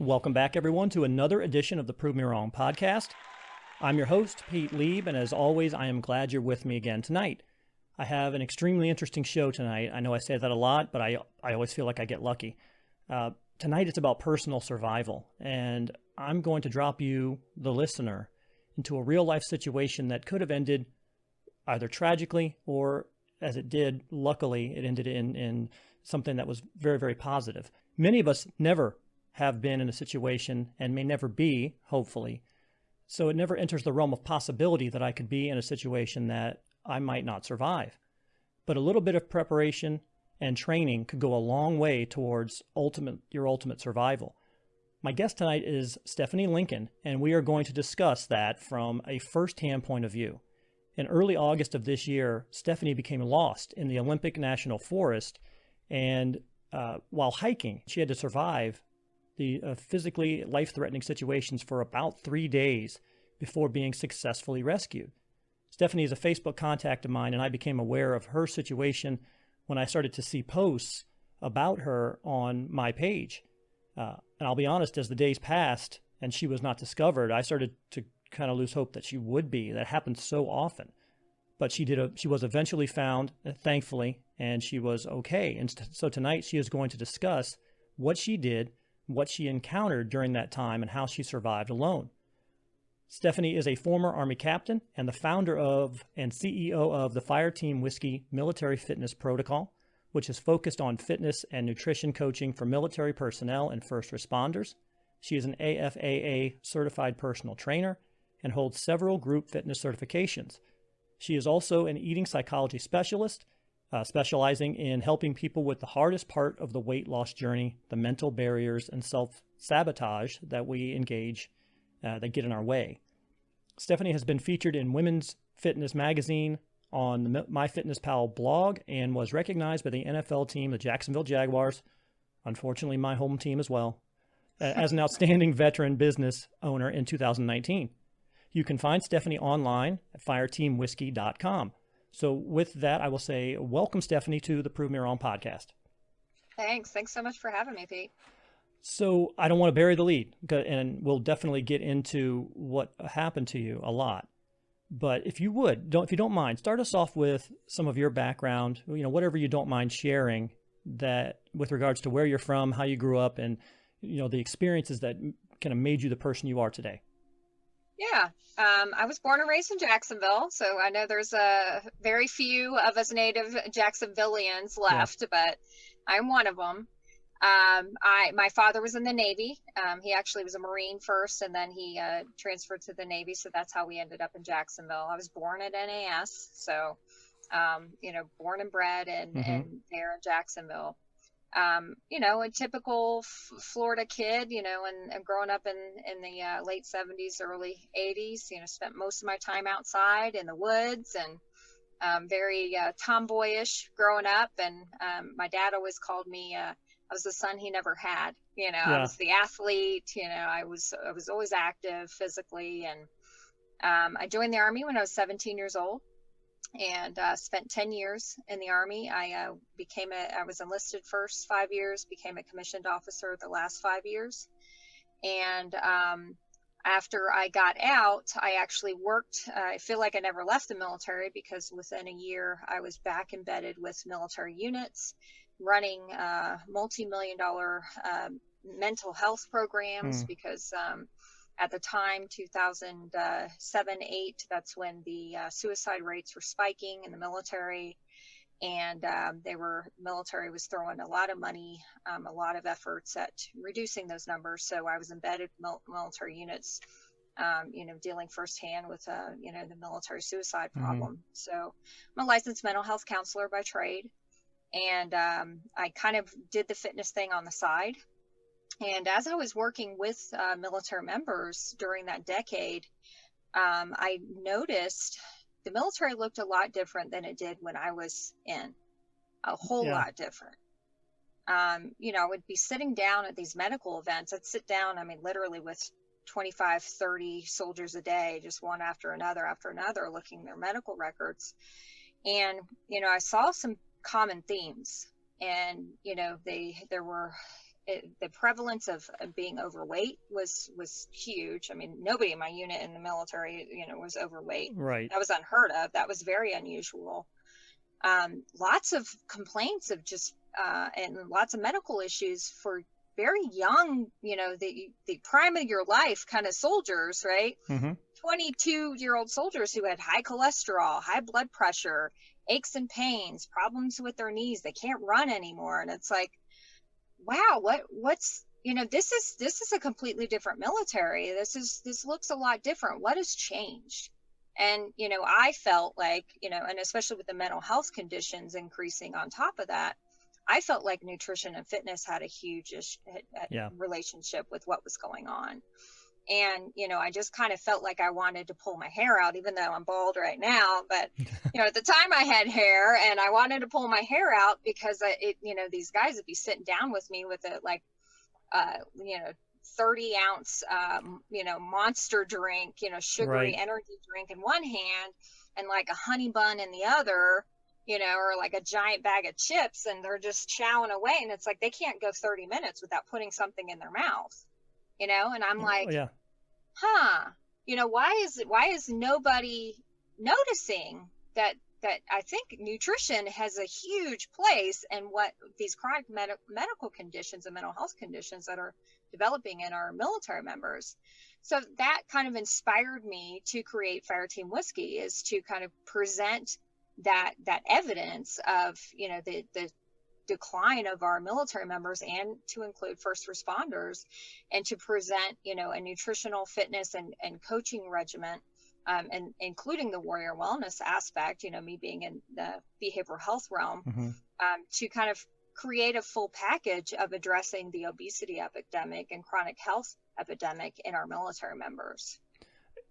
Welcome back, everyone, to another edition of the Prove Me Wrong podcast. I'm your host, Pete Lieb, and as always, I am glad you're with me again tonight. I have an extremely interesting show tonight. I know I say that a lot, but I always feel like I get lucky. Tonight, it's about personal survival, and I'm going to drop you, the listener, into a real-life situation that could have ended either tragically or, as it did, luckily, it ended in something that was very, very positive. Many of us never have been in a situation and may never be, hopefully. So it never enters the realm of possibility that I could be in a situation that I might not survive. But a little bit of preparation and training could go a long way towards your ultimate survival. My guest tonight is Stephanie Lincoln, and we are going to discuss that from a first-hand point of view. In early August of this year, Stephanie became lost in the Olympic National Forest, and while hiking, she had to survive the physically life-threatening situations for about 3 days before being successfully rescued. Stephanie is a Facebook contact of mine, and I became aware of her situation when I started to see posts about her on my page. And I'll be honest, as the days passed and she was not discovered, I started to kind of lose hope that she would be. That happens so often. But she was eventually found, thankfully, and she was okay. And so tonight she is going to discuss what she did, what she encountered during that time, and how she survived alone. Stephanie is a former Army captain and the founder of and CEO of the Fireteam Whiskey Military Fitness Protocol, which is focused on fitness and nutrition coaching for military personnel and first responders. She is an AFAA certified personal trainer and holds several group fitness certifications. She is also an eating psychology specialist, specializing in helping people with the hardest part of the weight loss journey, the mental barriers and self-sabotage that we engage that get in our way. Stephanie has been featured in Women's Fitness Magazine, on the MyFitnessPal blog, and was recognized by the NFL team, the Jacksonville Jaguars, unfortunately my home team as well, as an outstanding veteran business owner in 2019. You can find Stephanie online at fireteamwhiskey.com. So with that, I will say, welcome, Stephanie, to the Prove Me Wrong podcast. Thanks. Thanks so much for having me, Pete. So I don't want to bury the lead, and we'll definitely get into what happened to you a lot. But if you don't mind, start us off with some of your background, whatever you don't mind sharing, that with regards to where you're from, how you grew up, and, the experiences that kind of made you the person you are today. Yeah, I was born and raised in Jacksonville, so I know there's very few of us native Jacksonvillians left, but I'm one of them. My father was in the Navy. He actually was a Marine first, and then he transferred to the Navy, so that's how we ended up in Jacksonville. I was born at NAS, so born and bred and there in Jacksonville. A typical Florida kid, and growing up in the late 70s, early 80s, spent most of my time outside in the woods and very tomboyish growing up. And my dad always called me, I was the son he never had. I was the athlete, I was always active physically. And I joined the Army when I was 17 years old. And spent 10 years in the Army. I was enlisted first 5 years, became a commissioned officer the last 5 years. And after I got out, I actually worked. I feel like I never left the military, because within a year I was back embedded with military units, running multi-million-dollar mental health programs, because at the time, 2007-8, that's when the suicide rates were spiking in the military, and military was throwing a lot of money, a lot of efforts at reducing those numbers. So I was embedded military units, dealing firsthand with the military suicide problem. So I'm a licensed mental health counselor by trade, and I kind of did the fitness thing on the side. And as I was working with military members during that decade, I noticed the military looked a lot different than it did when I was in, a whole lot different. I would be sitting down at these medical events. I'd sit down, literally with 25, 30 soldiers a day, just one after another, looking at their medical records. And, I saw some common themes, and, there were the prevalence of being overweight was huge. I mean, nobody in my unit in the military, was overweight. Right. That was unheard of. That was very unusual. Lots of complaints of just, and lots of medical issues for very young, the prime of your life kind of soldiers, right? 22-year-old soldiers who had high cholesterol, high blood pressure, aches and pains, problems with their knees. They can't run anymore. And it's like, wow, what's, this is a completely different military. This looks a lot different. What has changed? And, I felt like, and especially with the mental health conditions increasing on top of that, I felt like nutrition and fitness had a huge relationship with what was going on. And, I just kind of felt like I wanted to pull my hair out, even though I'm bald right now. But, at the time I had hair, and I wanted to pull my hair out because these guys would be sitting down with me with a 30-ounce, monster drink, sugary energy drink in one hand, and like a honey bun in the other, or like a giant bag of chips, and they're just chowing away. And it's like, they can't go 30 minutes without putting something in their mouth, and I'm like, why is nobody noticing that I think nutrition has a huge place in what these chronic medical conditions and mental health conditions that are developing in our military members. So that kind of inspired me to create Fire Team Whiskey, is to kind of present that evidence of, the decline of our military members, and to include first responders, and to present, a nutritional fitness and coaching regimen, and including the warrior wellness aspect, me being in the behavioral health realm, to kind of create a full package of addressing the obesity epidemic and chronic health epidemic in our military members.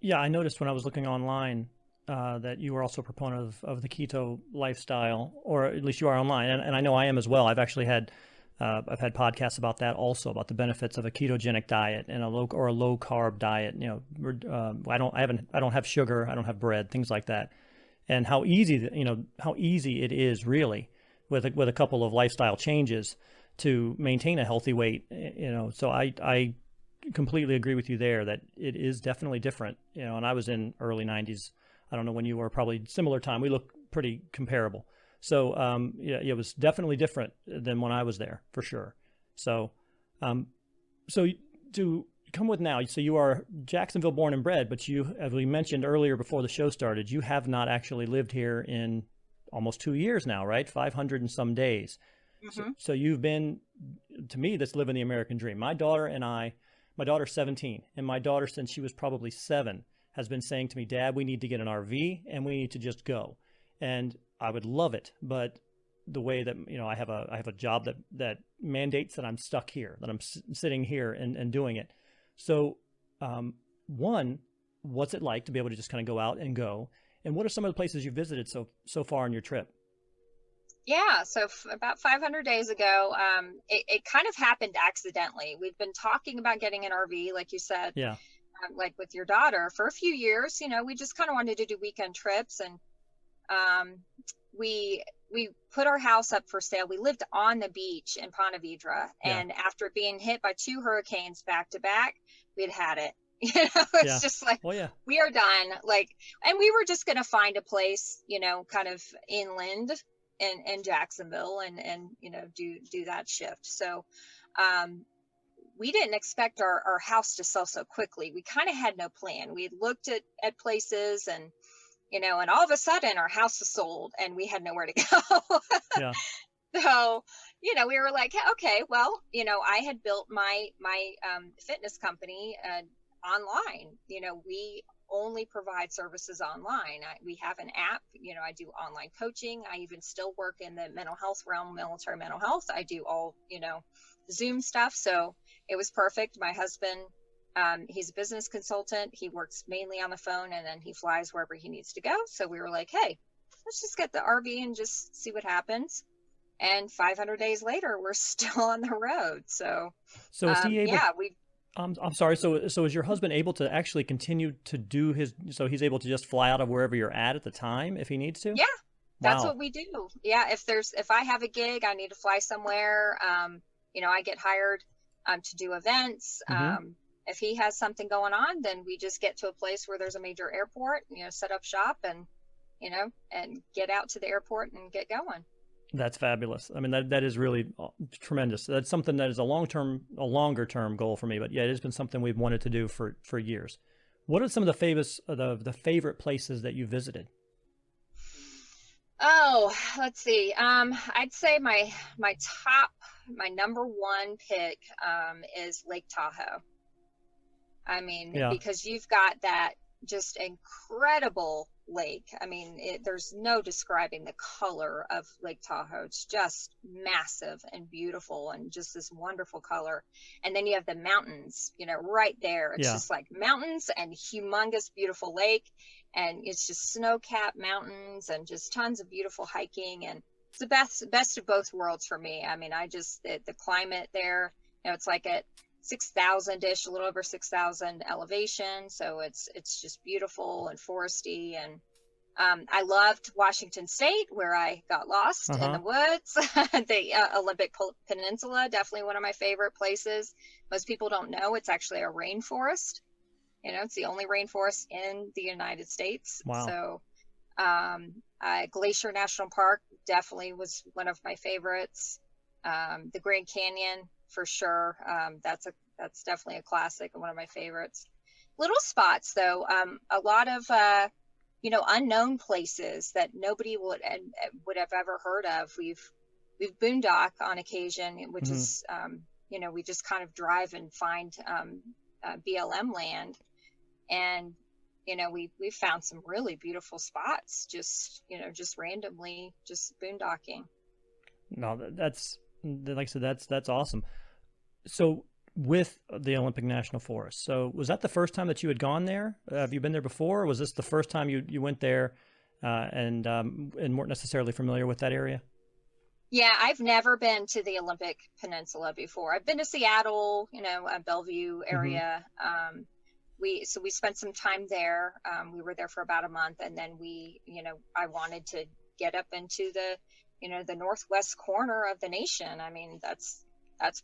Yeah, I noticed when I was looking online that you were also a proponent of the keto lifestyle, or at least you are online, and I know I am as well. I've actually had I've had podcasts about that also, about the benefits of a ketogenic diet and a low carb diet. I don't have sugar, I don't have bread, things like that, and how easy it is really with a couple of lifestyle changes to maintain a healthy weight. So I completely agree with you there that it is definitely different. And I was in early 90s. I don't know when you were, probably similar time. We look pretty comparable. So it was definitely different than when I was there, for sure. So to come with now, so you are Jacksonville born and bred, but you, as we mentioned earlier before the show started, you have not actually lived here in almost 2 years now, right? 500 and some days. So you've been, to me, that's living the American dream. My daughter's 17, and my daughter, since she was probably 7, has been saying to me, Dad, we need to get an RV and we need to just go. And I would love it, but the way that, I have a job that mandates that I'm stuck here, that I'm sitting here and doing it. So, one, what's it like to be able to just kind of go out and go? And what are some of the places you visited so far on your trip? Yeah, so about 500 days ago, it kind of happened accidentally. We've been talking about getting an RV, like you said. Yeah. Like with your daughter for a few years, we just kind of wanted to do weekend trips, and we put our house up for sale. We lived on the beach in Ponte Vedra, and after being hit by 2 hurricanes back to back, we'd had it. It's just like, we are done. And we were just going to find a place, kind of inland in Jacksonville, and do that shift. So, we didn't expect our house to sell so quickly. We kind of had no plan. We had looked at places, and, and all of a sudden our house was sold and we had nowhere to go. Yeah. So, we were like, okay, well, I had built my fitness company online. We only provide services online. We have an app, I do online coaching. I even still work in the mental health realm, military mental health. I do all, Zoom stuff. So it was perfect. My husband, he's a business consultant. He works mainly on the phone, and then he flies wherever he needs to go. So we were like, hey, let's just get the RV and just see what happens. And 500 days later, we're still on the road. So is he able? I'm sorry. So is your husband able to actually continue to do so he's able to just fly out of wherever you're at the time if he needs to? Yeah, that's what we do. Yeah. If I have a gig, I need to fly somewhere. I get hired to do events. If he has something going on, then we just get to a place where there's a major airport, set up shop and, and get out to the airport and get going. That's fabulous. I mean, that is really tremendous. That's something that is a longer term goal for me. But yeah, it has been something we've wanted to do for years. What are some of the favorite places that you visited? Oh, let's see. I'd say my number one pick is Lake Tahoe. I mean, because you've got that just incredible lake. I mean, there's no describing the color of Lake Tahoe. It's just massive and beautiful and just this wonderful color. And then you have the mountains, right there. It's just like mountains and humongous, beautiful lake. And it's just snow-capped mountains and just tons of beautiful hiking. And it's the best of both worlds for me. I mean, the climate there, it's like at 6,000-ish, a little over 6,000 elevation. So it's just beautiful and foresty. And I loved Washington State, where I got lost in the woods. The Olympic Peninsula, definitely one of my favorite places. Most people don't know it's actually a rainforest. It's the only rainforest in the United States. Wow. So Glacier National Park definitely was one of my favorites. The Grand Canyon, for sure. That's definitely a classic and one of my favorites. Little spots, though, a lot of unknown places that nobody would have ever heard of. We've boondock on occasion, which is we just kind of drive and find BLM land, and we found some really beautiful spots just randomly just boondocking. No, that's, like I said, that's awesome. So with the Olympic National Forest, so was that the first time that you had gone there? Have you been there before, or was this the first time you went there and weren't necessarily familiar with that area? Yeah, I've never been to the Olympic Peninsula before. I've been to Seattle, Bellevue area. We spent some time there. We were there for about a month, and then I wanted to get up into the northwest corner of the nation. I mean, that's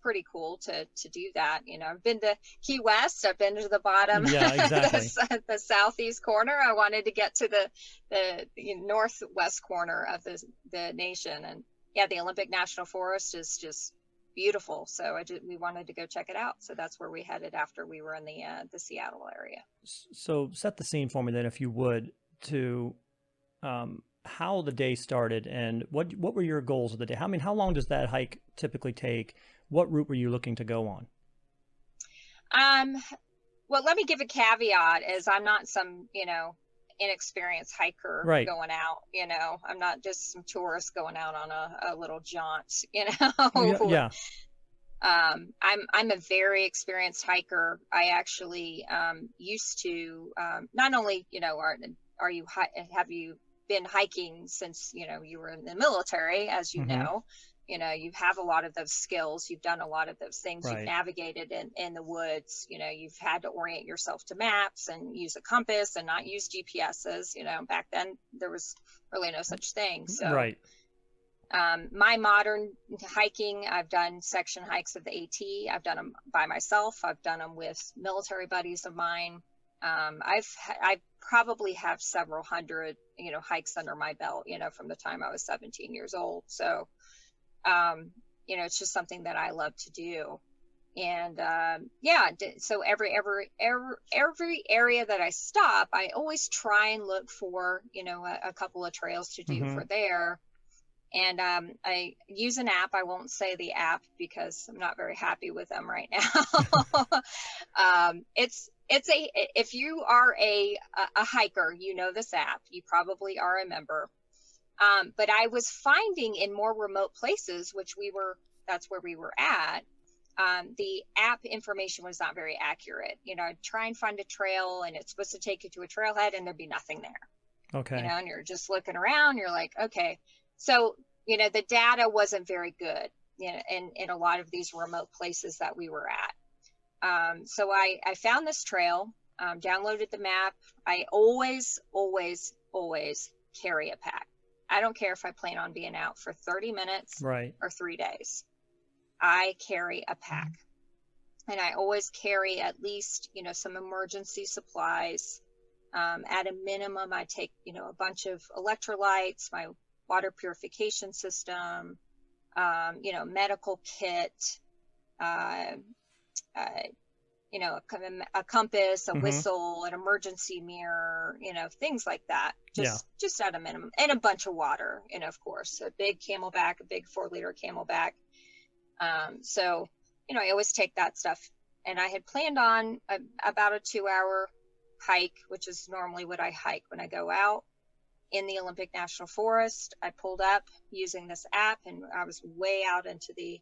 pretty cool to do that. I've been to Key West. I've been to the bottom, the southeast corner. I wanted to get to the northwest corner of the nation. And yeah, the Olympic National Forest is just beautiful. So we wanted to go check it out. So that's where we headed after we were in the Seattle area. So set the scene for me then, if you would, to how the day started and what were your goals of the day? How long does that hike typically take? What route were you looking to go on? Well, let me give a caveat, as I'm not some, inexperienced hiker going out, I'm not just some tourist going out on a little jaunt, Yeah. I'm a very experienced hiker. I actually used to not only, have you been hiking since you were in the military, as you know, you have a lot of those skills, you've done a lot of those things, you've navigated in the woods, you've had to orient yourself to maps and use a compass and not use GPSs. Back then there was really no such thing. So my modern hiking, I've done section hikes of the AT. I've done them by myself. I've done them with military buddies of mine. I probably have several hundred, hikes under my belt, from the time I was 17 years old. So, it's just something that I love to do. And, so every area that I stop, I always try and look for, a couple of trails to do for there. And I use an app. I won't say the app because I'm not very happy with them right now. If you are a hiker, this app, you probably are a member. But I was finding in more remote places, that's where we were at, the app information was not very accurate. I'd try and find a trail and it's supposed to take you to a trailhead and there'd be nothing there. Okay. And you're just looking around, you're like, okay. So, the data wasn't very good, in a lot of these remote places that we were at. So I found this trail, downloaded the map. I always carry a pack. I don't care if I plan on being out for 30 minutes or 3 days. I carry a pack. And I always carry at least, some emergency supplies. At a minimum, I take, a bunch of electrolytes, my water purification system, medical kit, a compass, a whistle, an emergency mirror, things like that. Just at a minimum, and a bunch of water, of course, a big Camelback, a big 4-liter Camelback. So, I always take that stuff. And I had planned on about a 2-hour hike, which is normally what I hike when I go out in the Olympic National Forest. I pulled up using this app, and I was way out into the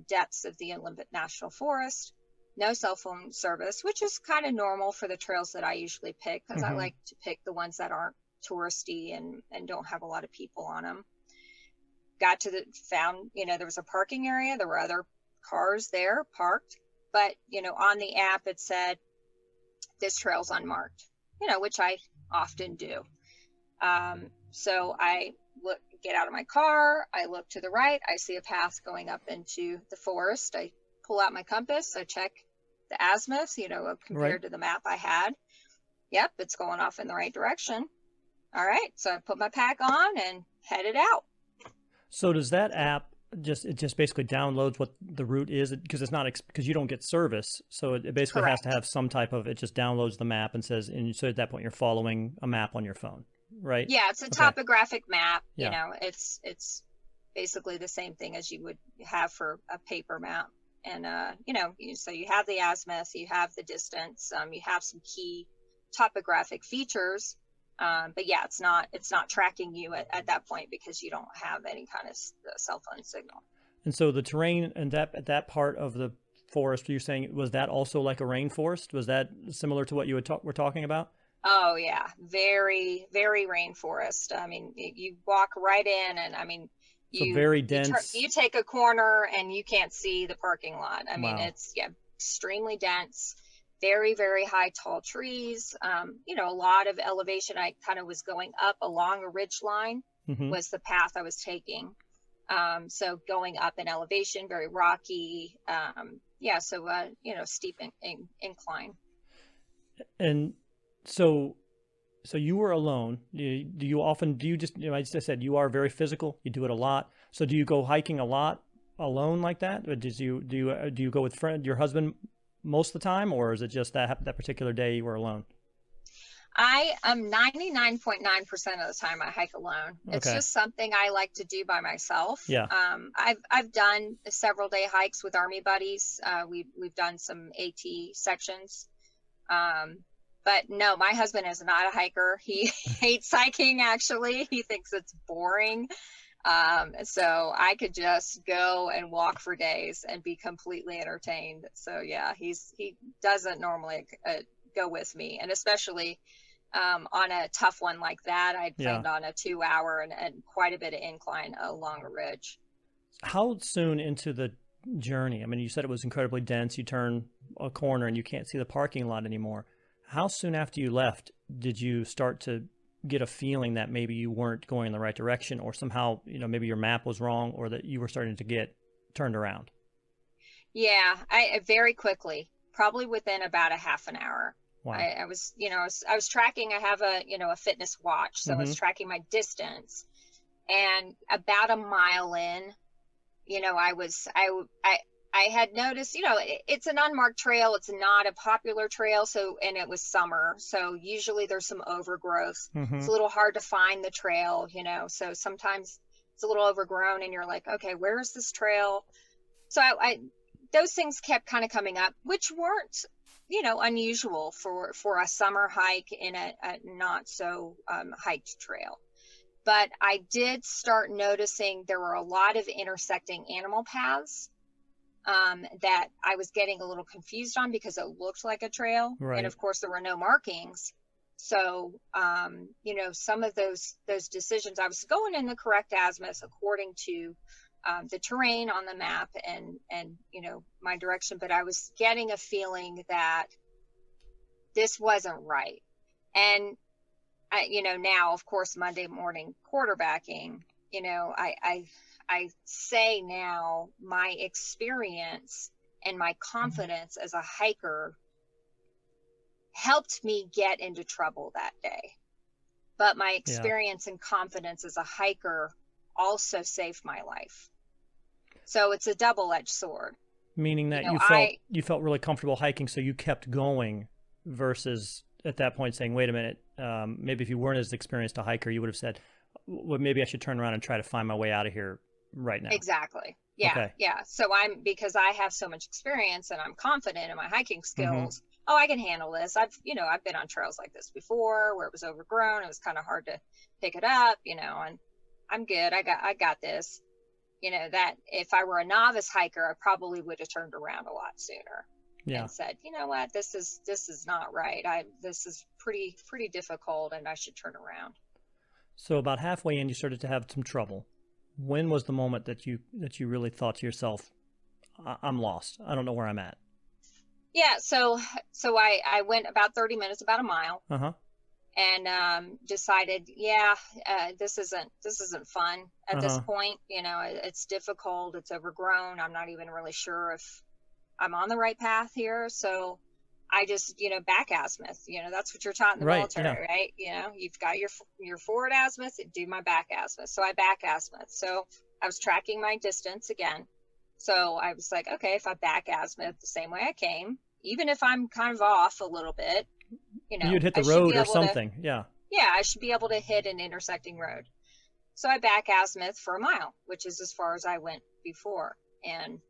depths of the Olympic National Forest. No cell phone service, which is kind of normal for the trails that I usually pick, because I like to pick the ones that aren't touristy and don't have a lot of people on them. Found, there was a parking area. There were other cars there parked, but, on the app, it said, this trail's unmarked, which I often do. So I get out of my car. I look to the right. I see a path going up into the forest. I pull out my compass. I check the azimuth, compared to the map I had. Yep, it's going off in the right direction. All right. So I put my pack on and headed out. So does that app just basically downloads what the route is, because it's not, because you don't get service. So it basically Correct. has to have some type of, it just downloads the map and says, and so at that point you're following a map on your phone, right? Yeah, it's a topographic map. Yeah. It's basically the same thing as you would have for a paper map. And, so you have the azimuth, you have the distance, you have some key topographic features. But yeah, it's not tracking you at that point, because you don't have any kind of cell phone signal. And so the terrain and that part of the forest, you're saying, was that also like a rainforest? Was that similar to what you were talking about? Oh yeah, very, very rainforest. I mean, you walk right in, and I mean, very dense. You take a corner and you can't see the parking lot. I mean, it's extremely dense. Very, very high, tall trees, a lot of elevation. I kind of was going up along a ridge line was the path I was taking. So going up in elevation, very rocky. Steep incline. And so you were alone. Do you just, I just said you are very physical. You do it a lot. So do you go hiking a lot alone like that? Or do you go with your husband most of the time, or is it just that particular day you were alone? I am 99.9% of the time I hike alone. It's just something I like to do by myself. Yeah. I've done several day hikes with Army buddies. We've done some AT sections. But no, my husband is not a hiker. He hates hiking, actually. He thinks it's boring. So I could just go and walk for days and be completely entertained. So yeah, he doesn't normally go with me, and especially on a tough one like that. I planned on a 2-hour and quite a bit of incline along a ridge. How soon into the journey? I mean, you said it was incredibly dense. You turn a corner and you can't see the parking lot anymore. How soon after you left did you start to get a feeling that maybe you weren't going in the right direction, or somehow, maybe your map was wrong, or that you were starting to get turned around? Yeah, I very quickly, probably within about a half an hour. Wow. I was tracking. I have a fitness watch, so I was tracking my distance, and about a mile in, I had noticed, it's an unmarked trail. It's not a popular trail. And it was summer. So usually there's some overgrowth. It's a little hard to find the trail, so sometimes it's a little overgrown and you're like, okay, where is this trail? So those things kept kind of coming up, which weren't, unusual for a summer hike in a not so hiked trail. But I did start noticing there were a lot of intersecting animal paths that I was getting a little confused on, because it looked like a trail. Right. And of course there were no markings. So, some of those decisions, I was going in the correct azimuth according to the terrain on the map and my direction, but I was getting a feeling that this wasn't right. And now, of course, Monday morning quarterbacking, I say now my experience and my confidence as a hiker helped me get into trouble that day. But my experience and confidence as a hiker also saved my life. So it's a double-edged sword. Meaning that you felt really comfortable hiking, so you kept going, versus at that point saying, wait a minute, maybe if you weren't as experienced a hiker, you would have said, well, maybe I should turn around and try to find my way out of here right now. Exactly. Yeah. Okay. Yeah. So because I have so much experience and I'm confident in my hiking skills, oh, I can handle this. I've been on trails like this before where it was overgrown. It was kind of hard to pick it up, and I'm good. I got this. That if I were a novice hiker, I probably would have turned around a lot sooner and said, you know what, this is not right. This is pretty difficult and I should turn around. So about halfway in, you started to have some trouble. When was the moment that you really thought to yourself, I'm lost. I don't know where I'm at? Yeah. So I went about 30 minutes, about a mile. And decided, this isn't fun at this point. It's difficult. It's overgrown. I'm not even really sure if I'm on the right path here. So I just, back azimuth. That's what you're taught in the military, right? You've got your forward azimuth, do my back azimuth. So I back azimuth. So I was tracking my distance again. So I was like, okay, if I back azimuth the same way I came, even if I'm kind of off a little bit, you'd hit the road or something. Yeah, I should be able to hit an intersecting road. So I back azimuth for a mile, which is as far as I went before. And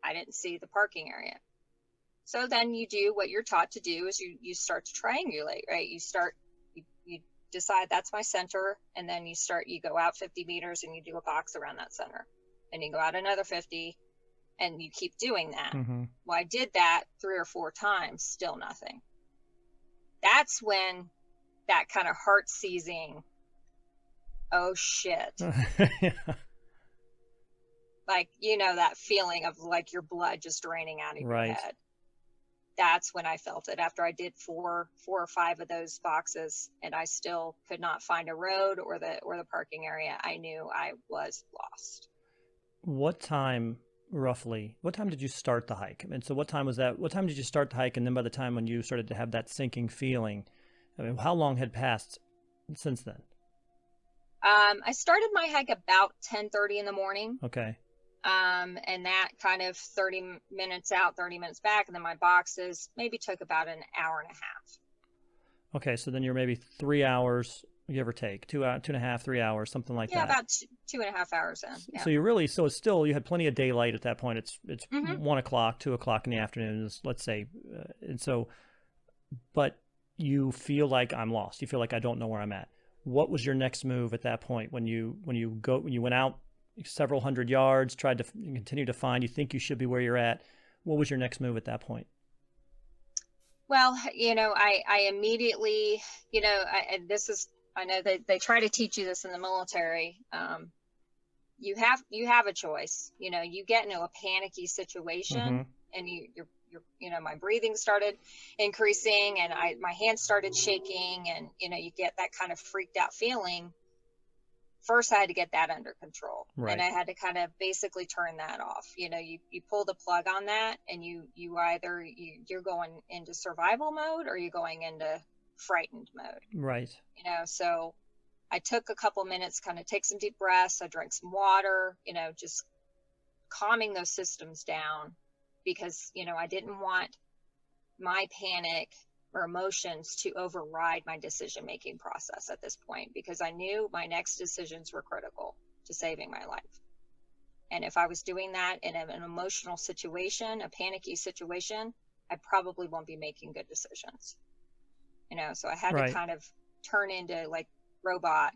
I didn't see the parking area. So then you do what you're taught to do is you start to triangulate, right? You decide that's my center. And then you go out 50 meters and you do a box around that center. And you go out another 50 and you keep doing that. Well, I did that 3 or 4 times, still nothing. That's when that kind of heart seizing, oh shit. Like, that feeling of like your blood just draining out of your head. That's when I felt it after I did 4 or 5 of those boxes and I still could not find a road or the parking area. I knew I was lost. What time did you start the hike? And so what time was that? What time did you start the hike? And then by the time when you started to have that sinking feeling, how long had passed since then? I started my hike about 10:30 in the morning. Okay. And that kind of 30 minutes out, 30 minutes back. And then my boxes maybe took about an hour and a half. Okay. So then you're maybe 3 hours, give or take, 2.5, 3 hours, something like that. Yeah, about 2.5 hours in. Yeah. So it's still, you had plenty of daylight at that point. It's 1 o'clock, 2 o'clock in the afternoon, let's say. And so, but you feel like I'm lost. You feel like I don't know where I'm at. What was your next move at that point when you went out several hundred yards, tried to continue to find, you think you should be where you're at? What was your next move at that point? Well, I immediately, I know that they try to teach you this in the military. You have a choice. You get into a panicky situation and you're my breathing started increasing and my hands started shaking and, you get that kind of freaked out feeling. First, I had to get that under control. Right. And I had to kind of basically turn that off. You pull the plug on that and you're going into survival mode or you're going into frightened mode. Right. So I took a couple minutes, kind of take some deep breaths. I drank some water, just calming those systems down because, I didn't want my panic or emotions to override my decision-making process at this point, because I knew my next decisions were critical to saving my life. And if I was doing that in an emotional situation, a panicky situation, I probably won't be making good decisions. So I had to kind of turn into like robot,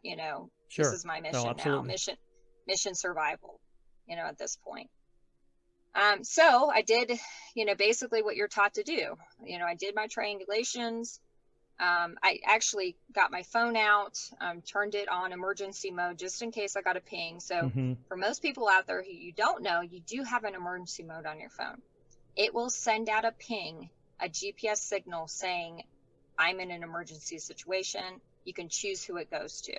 sure. This is my mission now, mission survival, at this point. So I did, basically what you're taught to do. I did my triangulations. I actually got my phone out, turned it on emergency mode just in case I got a ping. So for most people out there who you don't know, you do have an emergency mode on your phone. It will send out a ping, a GPS signal saying, I'm in an emergency situation. You can choose who it goes to.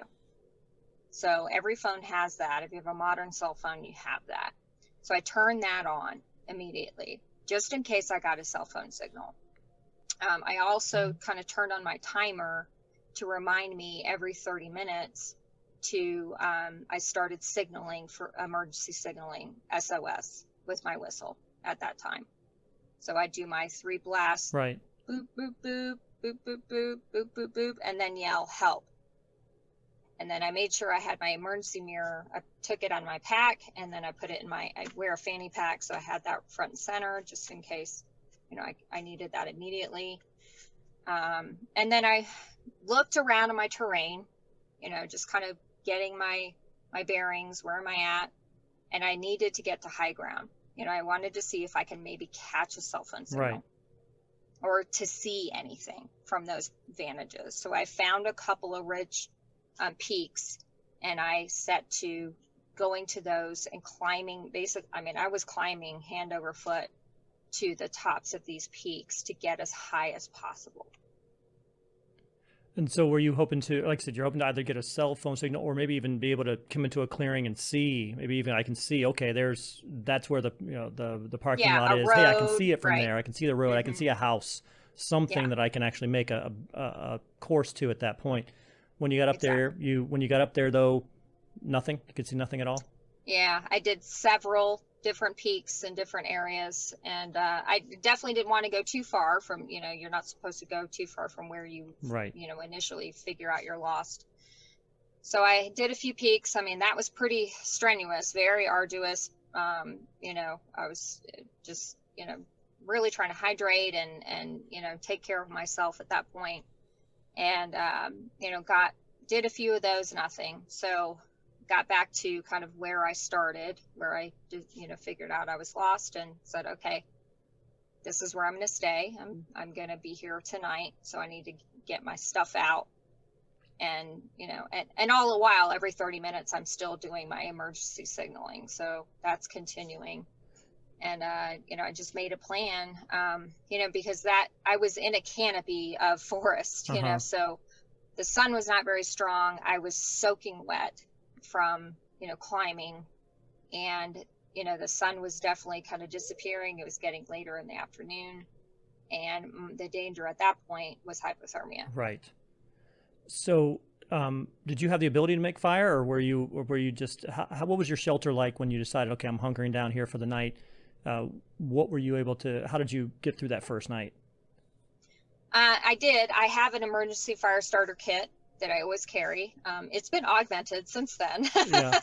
So every phone has that. If you have a modern cell phone, you have that. So I turned that on immediately, just in case I got a cell phone signal. I also kind of turned on my timer to remind me every 30 minutes to, I started signaling for emergency signaling, SOS, with my whistle at that time. So I do my 3 blasts, Right. boop, boop, boop, boop, boop, boop, boop, boop, boop, and then yell help. And then I made sure I had my emergency mirror. I took it on my pack, and then I put it in I wear a fanny pack, so I had that front and center just in case, I needed that immediately. And then I looked around in my terrain, just kind of getting my bearings, where am I at? And I needed to get to high ground. I wanted to see if I can maybe catch a cell phone signal. Right. Or to see anything from those vantages. So I found a couple of ridge peaks, and I set to going to those and climbing. I was climbing hand over foot to the tops of these peaks to get as high as possible. And so were you hoping to, like I said, you're hoping to either get a cell phone signal or maybe even be able to come into a clearing and see, maybe even I can see, okay, that's where the parking lot is. Road, hey, I can see it from right. there. I can see the road. I can see a house, something that I can actually make a course to at that point. When you got up there, when you got up there though, nothing, you could see nothing at all? Yeah, I did several different peaks in different areas, and I definitely didn't want to go too far from, you're not supposed to go too far from where you, right. Initially figure out you're lost. So I did a few peaks. That was pretty strenuous, very arduous. I was just, really trying to hydrate and take care of myself at that point. And, did a few of those, nothing. So got back to kind of where I started, where I did, figured out I was lost and said, okay, this is where I'm going to stay. I'm going to be here tonight. So I need to get my stuff out. And, and all the while, every 30 minutes, I'm still doing my emergency signaling. So that's continuing. And, I just made a plan, because I was in a canopy of forest, so the sun was not very strong. I was soaking wet from, climbing, and, the sun was definitely kind of disappearing. It was getting later in the afternoon, and the danger at that point was hypothermia. Right. So, did you have the ability to make fire, or were you just, what was your shelter like when you decided, okay, I'm hunkering down here for the night? What were you able to, how did you get through that first night? I did. I have an emergency fire starter kit that I always carry. It's been augmented since then. Yeah.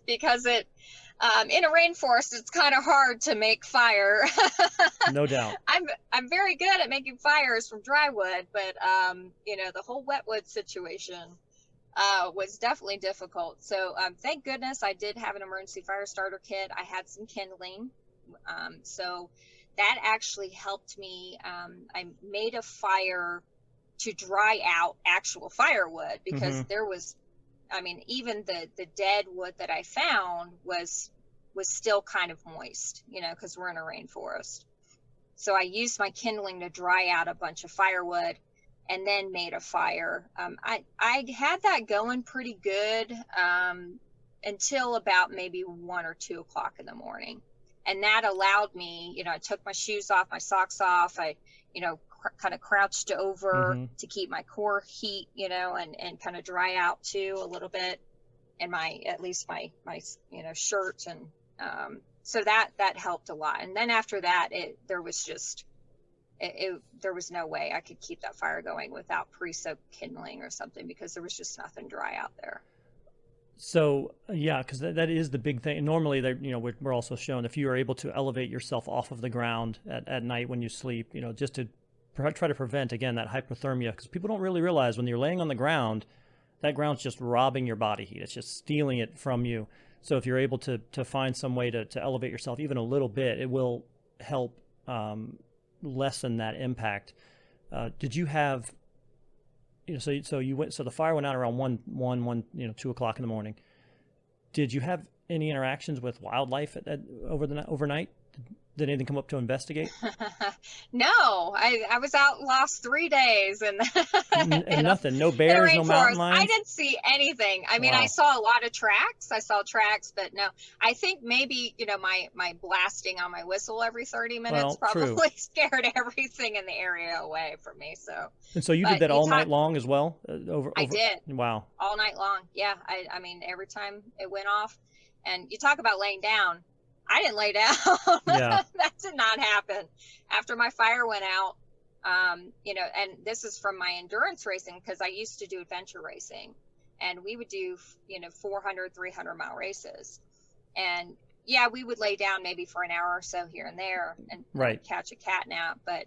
Because in a rainforest, it's kind of hard to make fire. No doubt. I'm very good at making fires from dry wood, but the whole wet wood situation was definitely difficult. So thank goodness I did have an emergency fire starter kit. I had some kindling. So that actually helped me. I made a fire to dry out actual firewood, because there was, even the dead wood that I found was still kind of moist, because we're in a rainforest. So I used my kindling to dry out a bunch of firewood, and then made a fire. I had that going pretty good until about maybe 1 or 2 o'clock in the morning. And that allowed me, I took my shoes off, my socks off. I, kind of crouched over to keep my core heat, and kind of dry out too a little bit. And at least my shirt. And so that helped a lot. And then after that, there was no way I could keep that fire going without pre-soaked kindling or something, because there was just nothing dry out there. So yeah, because that is the big thing. Normally, we're also shown if you are able to elevate yourself off of the ground at night when you sleep, just to try to prevent, again, that hypothermia, because people don't really realize when you're laying on the ground, that ground's just robbing your body heat. It's just stealing it from you. So if you're able to find some way to elevate yourself even a little bit, it will help lessen that impact. Did you have, so the fire went out around 2 o'clock in the morning. Did you have any interactions with wildlife overnight? Did anything come up to investigate? No, I was out lost 3 days and And nothing, no bears, no mountain lions? I didn't see anything. I mean, Wow. I saw a lot of tracks. I saw tracks, but no. I think maybe, my blasting on my whistle every 30 minutes probably scared everything in the area away from me. So. And so you did that all night long as well? I did. Wow. All night long. Yeah. I mean, every time it went off, and you talk about laying down. I didn't lay down. Yeah. That did not happen. After my fire went out, and this is from my endurance racing, because I used to do adventure racing, and we would do, 400, 300 mile races. And yeah, we would lay down maybe for an hour or so here and there and catch a cat nap. But,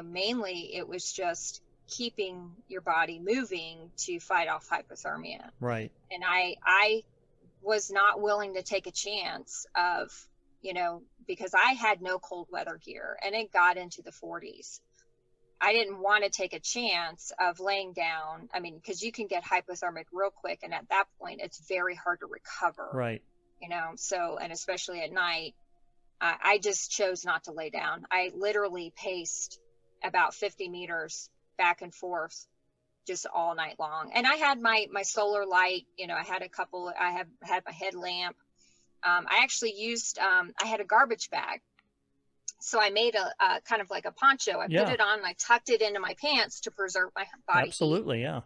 mainly it was just keeping your body moving to fight off hypothermia. Right. And I was not willing to take a chance of, because I had no cold weather gear and it got into the 40s. I didn't want to take a chance of laying down. I mean, because you can get hypothermic real quick. And at that point, it's very hard to recover. Right. So, and especially at night, I just chose not to lay down. I literally paced about 50 meters back and forth just all night long. And I had my solar light, I had had my headlamp. I actually used, I had a garbage bag. So I made a kind of like a poncho. I put it on and I tucked it into my pants to preserve my body. Absolutely. Heat. Yeah.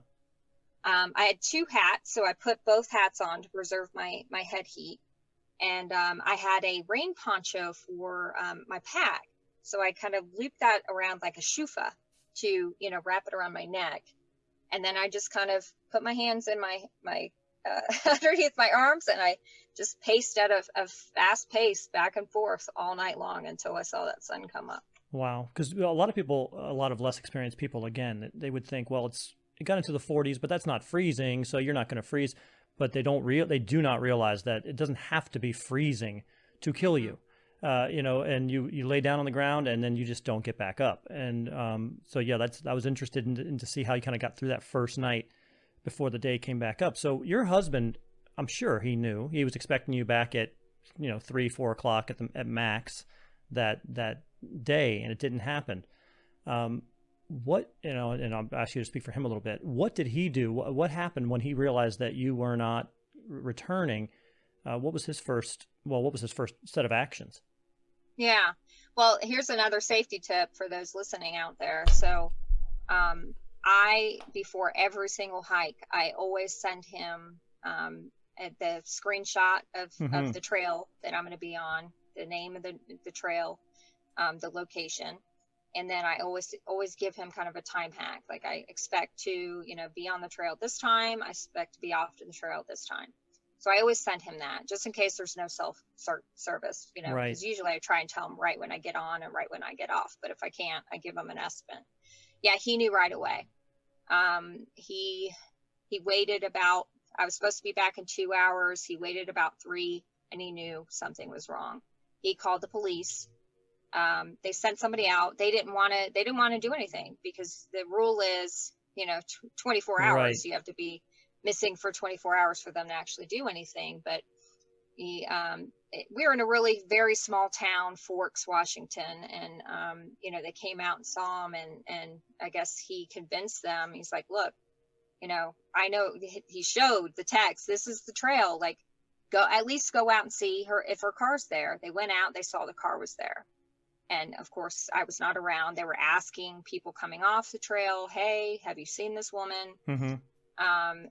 I had 2 hats. So I put both hats on to preserve my head heat. And I had a rain poncho for my pack. So I kind of looped that around like a shufa to, wrap it around my neck. And then I just kind of put my hands in my underneath my arms, and I just paced at a fast pace back and forth all night long until I saw that sun come up. Wow. Because a lot of less experienced people, again, they would think, well, it got into the 40s, but that's not freezing, so you're not going to freeze. But they do not realize that it doesn't have to be freezing to kill you. And you lay down on the ground and then you just don't get back up. And I was interested in to see how you kind of got through that first night before the day came back up. So your husband, I'm sure he knew, he was expecting you back at 3, 4 o'clock at max that day, and it didn't happen. And I'll ask you to speak for him a little bit. What did he do? What happened when he realized that you were not returning? What was his first set of actions? Yeah. Well, here's another safety tip for those listening out there. So, before every single hike, I always send him, the screenshot of the trail that I'm going to be on, the name of the trail, the location. And then I always give him kind of a time hack. Like, I expect to, be on the trail this time. I expect to be off to the trail this time. So I always send him that, just in case there's no self-service, because usually I try and tell him right when I get on and right when I get off. But if I can't, I give him an estimate. Yeah, he knew right away. He waited about, I was supposed to be back in 2 hours. He waited about 3, and he knew something was wrong. He called the police. They sent somebody out. They didn't want to do anything, because the rule is, 24 hours. Right. You have to be missing for 24 hours for them to actually do anything. But we were in a really very small town, Forks, Washington. And, they came out and saw him, and I guess he convinced them. He's like, look, I know, he showed the text. This is the trail. Like, at least go out and see her, if her car's there. They went out, they saw the car was there. And of course I was not around. They were asking people coming off the trail, hey, have you seen this woman? Mm-hmm.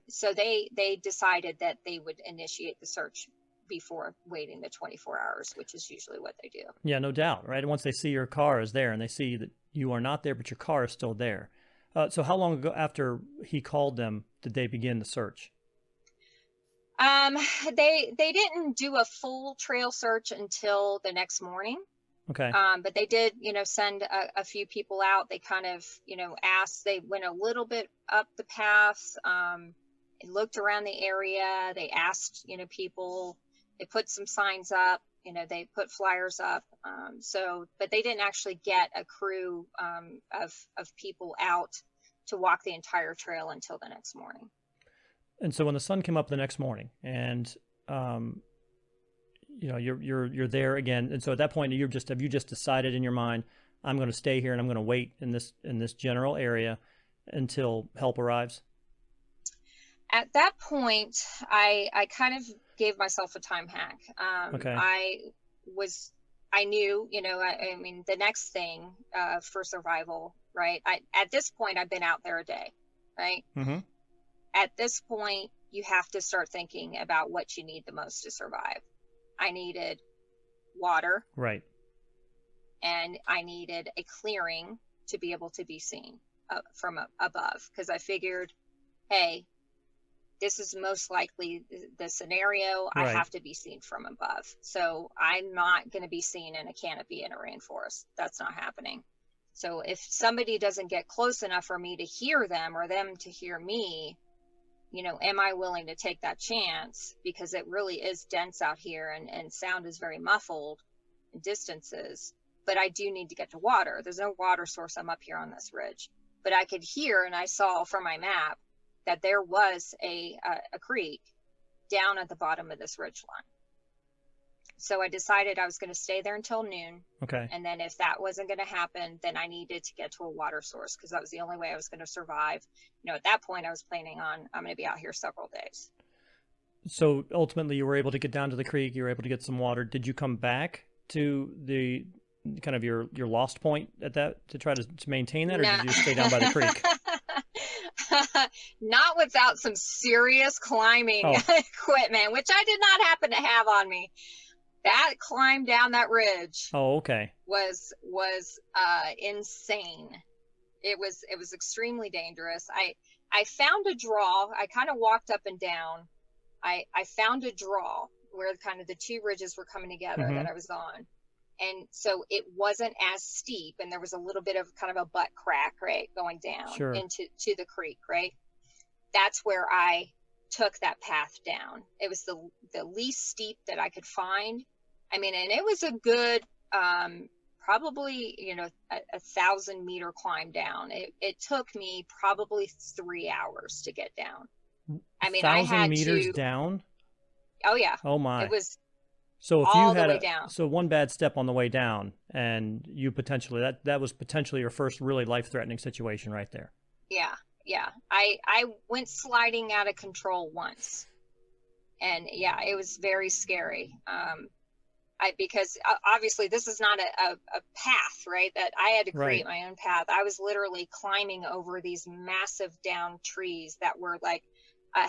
So they decided that they would initiate the search before waiting the 24 hours, which is usually what they do. Yeah, no doubt. Right. And once they see your car is there and they see that you are not there, but your car is still there. So how long ago after he called them did they begin the search? They didn't do a full trail search until the next morning. Okay. But they did, send a few people out. They kind of, asked, they went a little bit up the path, and looked around the area. They asked, people, they put some signs up, they put flyers up. But they didn't actually get a crew, of people out to walk the entire trail until the next morning. And so when the sun came up the next morning and, you're there again. And so at that point, have you just decided in your mind, I'm going to stay here and I'm going to wait in this general area until help arrives? At that point, I kind of gave myself a time hack. Okay. I knew, I mean, the next thing for survival, right? At this point, I've been out there a day, right? Mm-hmm. At this point, you have to start thinking about what you need the most to survive. I needed water. Right. And I needed a clearing to be able to be seen from above, because I figured, hey, this is most likely the scenario. Right. I have to be seen from above. So I'm not going to be seen in a canopy in a rainforest. That's not happening. So if somebody doesn't get close enough for me to hear them or them to hear me, am I willing to take that chance? Because it really is dense out here and sound is very muffled in distances. But I do need to get to water. There's no water source. I'm up here on this ridge. But I could hear, and I saw from my map, that there was a creek down at the bottom of this ridge line. So I decided I was going to stay there until noon. Okay. And then if that wasn't going to happen, then I needed to get to a water source, because that was the only way I was going to survive. At that point, I was planning on, I'm going to be out here several days. So ultimately, you were able to get down to the creek. You were able to get some water. Did you come back to the kind of your lost point at that to try to maintain that, or did you stay down by the creek? Not without some serious climbing equipment, which I did not happen to have on me. That climb down that ridge was insane. It was extremely dangerous. I found a draw. I kind of walked up and down. I found a draw where kind of the two ridges were coming together that I was on. And so it wasn't as steep, and there was a little bit of kind of a butt crack, right, going down into the creek, right? That's where I took that path down. It was the least steep that I could find. I mean, and it was a good, probably, 1,000 meter climb down. It took me probably 3 hours to get down. I mean, 1,000 meters down? Oh yeah. Oh my. It was. So if all you had the way down. So one bad step on the way down, and you potentially that was potentially your first really life-threatening situation right there. Yeah. I went sliding out of control once, and yeah, it was very scary. Because obviously this is not a path, right? That I had to create my own path. I was literally climbing over these massive down trees that were like a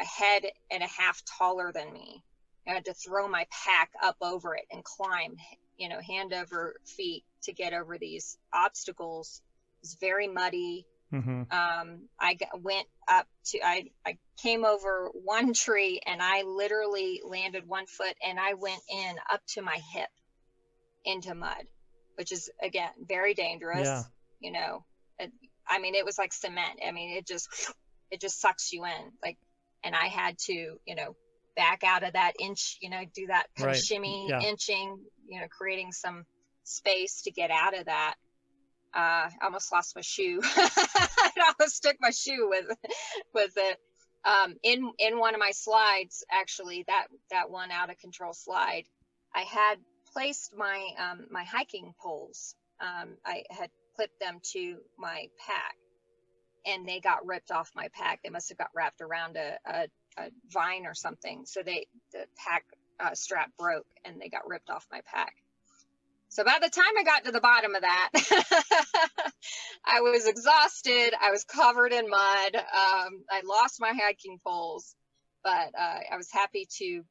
head and a half taller than me. I had to throw my pack up over it and climb, hand over feet to get over these obstacles. It was very muddy. Mm-hmm. I went up to, I came over one tree, and I literally landed 1 foot, and I went in up to my hip into mud, which is, again, very dangerous. Yeah. I mean, it was like cement. I mean, it just sucks you in, and I had to, back out of that inch, do that kind of shimmy, inching, creating some space to get out of that. I almost lost my shoe. I almost took my shoe with it. In one of my slides, actually, that one out of control slide, I had placed my my hiking poles. I had clipped them to my pack, and they got ripped off my pack. They must have got wrapped around a vine or something. So the pack strap broke, and they got ripped off my pack. So by the time I got to the bottom of that, I was exhausted. I was covered in mud. I lost my hiking poles, but I was happy to,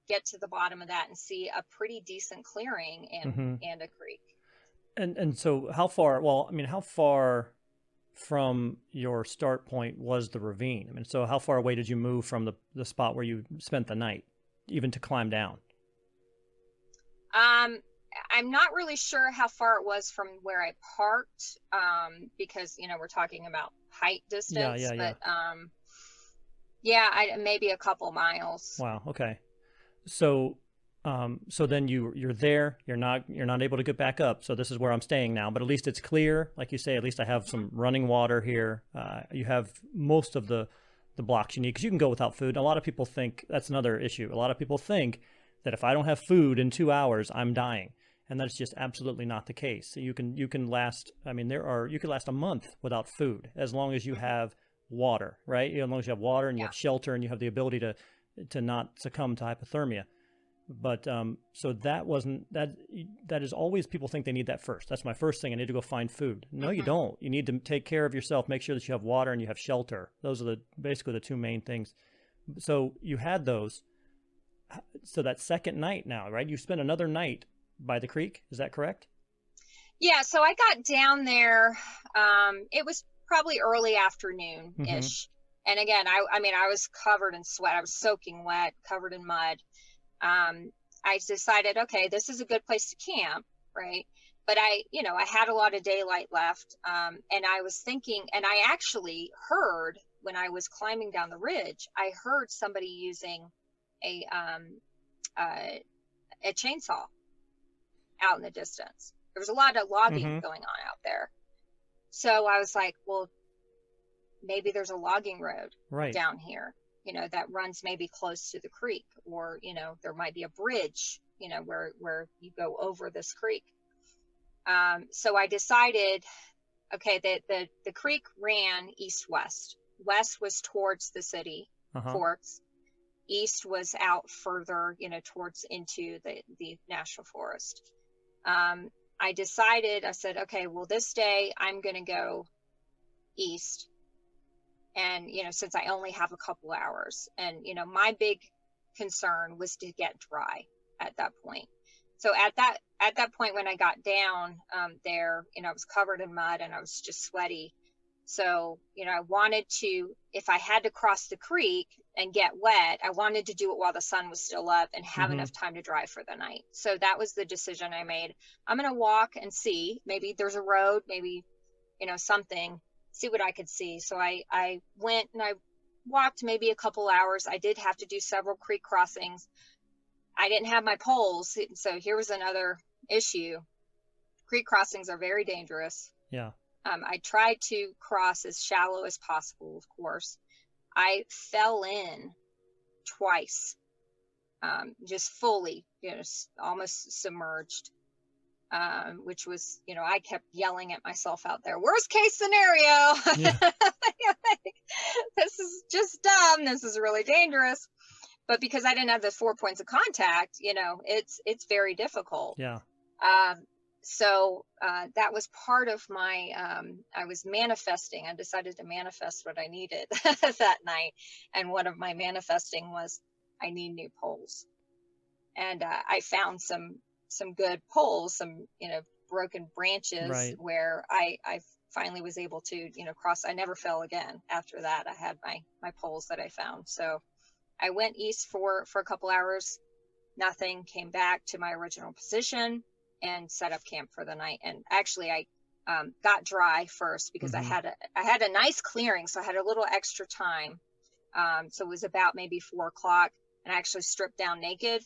get to the bottom of that and see a pretty decent clearing and a creek. And so how far from your start point was the ravine? I mean, so how far away did you move from the spot where you spent the night, even to climb down? I'm not really sure how far it was from where I parked, because, we're talking about height distance, but, maybe a couple miles. Wow. Okay. So then you're there, you're not able to get back up. So this is where I'm staying now, but at least it's clear. Like you say, at least I have some running water here. You have most of the blocks you need, because you can go without food. A lot of people think that's another issue. A lot of people think that if I don't have food in 2 hours, I'm dying. And that's just absolutely not the case. So you can last, I mean, you could last a month without food as long as you have water, right? As long as you have water and you have shelter and you have the ability to not succumb to hypothermia. But so that is always, people think they need that first. That's my first thing. I need to go find food. No, you don't. You need to take care of yourself, make sure that you have water and you have shelter. Those are basically the two main things. So you had those. So that second night now, right? You spent another night by the creek. Is that correct? Yeah. So I got down there. It was probably early afternoon-ish. And again, I mean, I was covered in sweat. I was soaking wet, covered in mud. I decided, okay, this is a good place to camp, right? But I had a lot of daylight left. And I was thinking, and I actually heard when I was climbing down the ridge, I heard somebody using a chainsaw out in the distance. There was a lot of logging going on out there. So I was like, well, maybe there's a logging road down here, that runs maybe close to the creek, or, there might be a bridge, where you go over this creek. So I decided, okay, that the creek ran east-west. West was towards the city, Forks. East was out further, towards into the national forest. I said, okay, well, this day I'm going to go east. And, since I only have a couple hours, and, my big concern was to get dry at that point. So at that point, when I got down there, I was covered in mud and I was just sweaty. So, I wanted to, if I had to cross the creek and get wet, I wanted to do it while the sun was still up and have enough time to dry for the night. So that was the decision I made. I'm going to walk and see, maybe there's a road, maybe, something, see what I could see. So I went and I walked maybe a couple hours. I did have to do several creek crossings. I didn't have my poles. So here was another issue. Creek crossings are very dangerous. Yeah. I tried to cross as shallow as possible, of course. I fell in twice, just fully, almost submerged, which was, I kept yelling at myself out there, worst case scenario. Yeah. This is just dumb. This is really dangerous. But because I didn't have the 4 points of contact, it's very difficult. Yeah. So that was part of my, I was manifesting. I decided to manifest what I needed that night. And one of my manifesting was, I need new poles. And I found some good poles, some, broken branches where I finally was able to, cross. I never fell again after that. I had my poles that I found. So I went east for a couple hours, nothing, came back to my original position and set up camp for the night. And actually I got dry first because I had a nice clearing. So I had a little extra time. So it was about maybe 4 o'clock, and I actually stripped down naked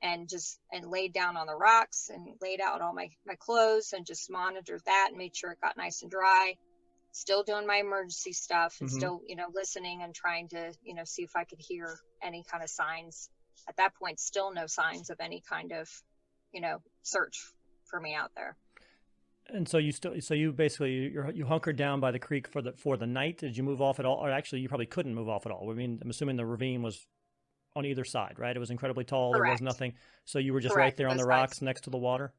and laid down on the rocks and laid out all my clothes and just monitored that and made sure it got nice and dry. Still doing my emergency stuff and still, listening and trying to, see if I could hear any kind of signs. At that point, still no signs of any kind of, search for me out there. And so you basically you hunkered down by the creek for the night. Did you move off at all? Or actually, you probably couldn't move off at all. I mean, I'm assuming the ravine was on either side, right? It was incredibly tall. Correct. There was nothing. So you were just right there on the rocks next to the water.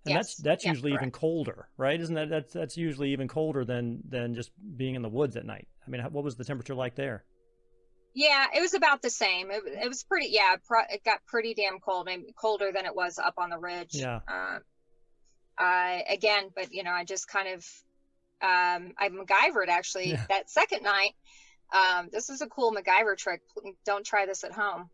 And yes. that's usually even colder, right? Isn't that's usually even colder than just being in the woods at night? I mean, what was the temperature like there? Yeah, it was about the same. It was pretty. Yeah, it got pretty damn cold. Maybe colder than it was up on the ridge. Yeah. Again, but I just kind of I MacGyvered actually that second night. This is a cool MacGyver trick. Don't try this at home.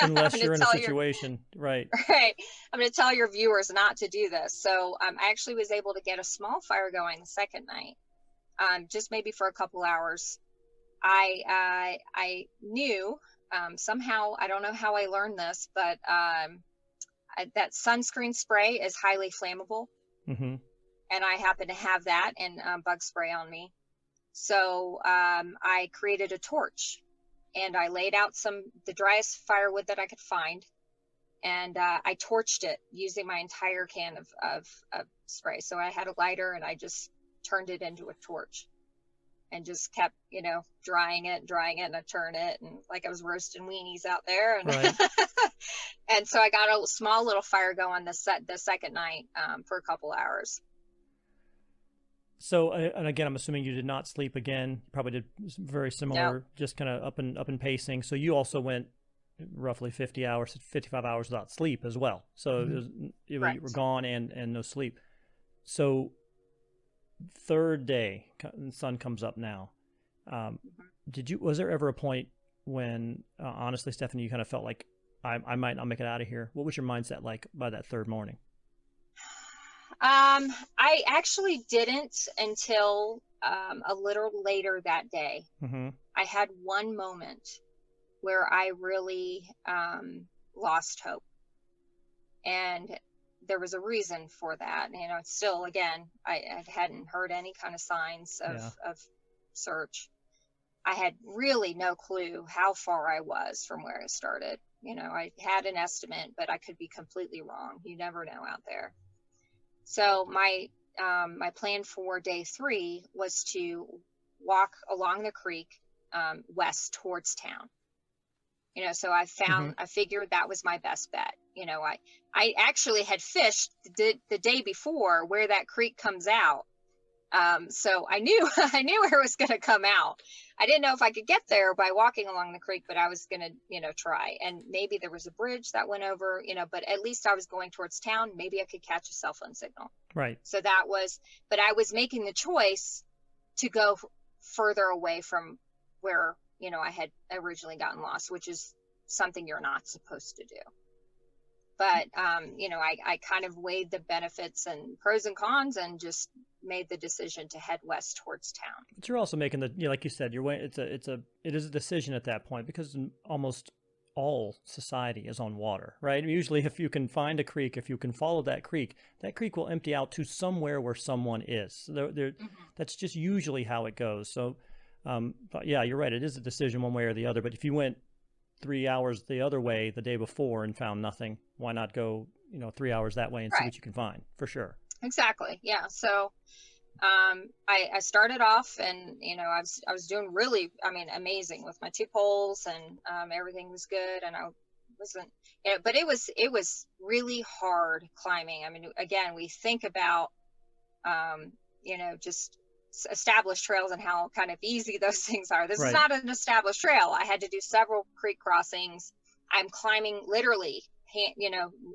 Unless you're in a situation, right. Right. I'm going to tell your viewers not to do this. So I actually was able to get a small fire going the second night, just maybe for a couple hours. I knew somehow, I don't know how I learned this, but that sunscreen spray is highly flammable. And I happen to have that and bug spray on me. So I created a torch and I laid out the driest firewood that I could find. and I torched it using my entire can of spray. So I had a lighter and I just turned it into a torch and just kept, drying it, and I turn it, and like I was roasting weenies out there. And Right. and so I got a small little fire going the second night for a couple hours. So, and again, I'm assuming you did not sleep again. Probably did very similar, Nope. just kind of up and pacing. So you also went roughly 55 hours without sleep as well. So you Right. were gone and no sleep. So third day, the sun comes up now. Was there ever a point when, honestly, Stephanie, you kind of felt like I might not make it out of here? What was your mindset like by that third morning? I actually didn't until a little later that day. Mm-hmm. I had one moment where I really lost hope, and there was a reason for that. Still, again, I hadn't heard any kind of signs of search. I had really no clue how far I was from where I started. I had an estimate, but I could be completely wrong. You never know out there. So my plan for day 3 was to walk along the creek west towards town. So I figured that was my best bet. I actually had fished the day before where that creek comes out. So I knew where it was going to come out. I didn't know if I could get there by walking along the creek, but I was going to, try. And maybe there was a bridge that went over, but at least I was going towards town. Maybe I could catch a cell phone signal. Right. So but I was making the choice to go further away from where, I had originally gotten lost, which is something you're not supposed to do. But, I kind of weighed the benefits and pros and cons and just made the decision to head west towards town. But you're also making like you said, it is a decision at that point, because almost all society is on water, right? Usually if you can find a creek, if you can follow that creek will empty out to somewhere where someone is. So that's just usually how it goes. So, but yeah, you're right. It is a decision one way or the other, but if you went 3 hours the other way the day before and found nothing, why not go, 3 hours that way and see what you can find, for sure. Exactly. Yeah. So, I started off and, I was doing really, amazing with my 2 poles, and, everything was good. And I wasn't, but it was really hard climbing. Again, we think about, just established trails and how kind of easy those things are. This is not an established trail. I had to do several creek crossings. I'm climbing literally,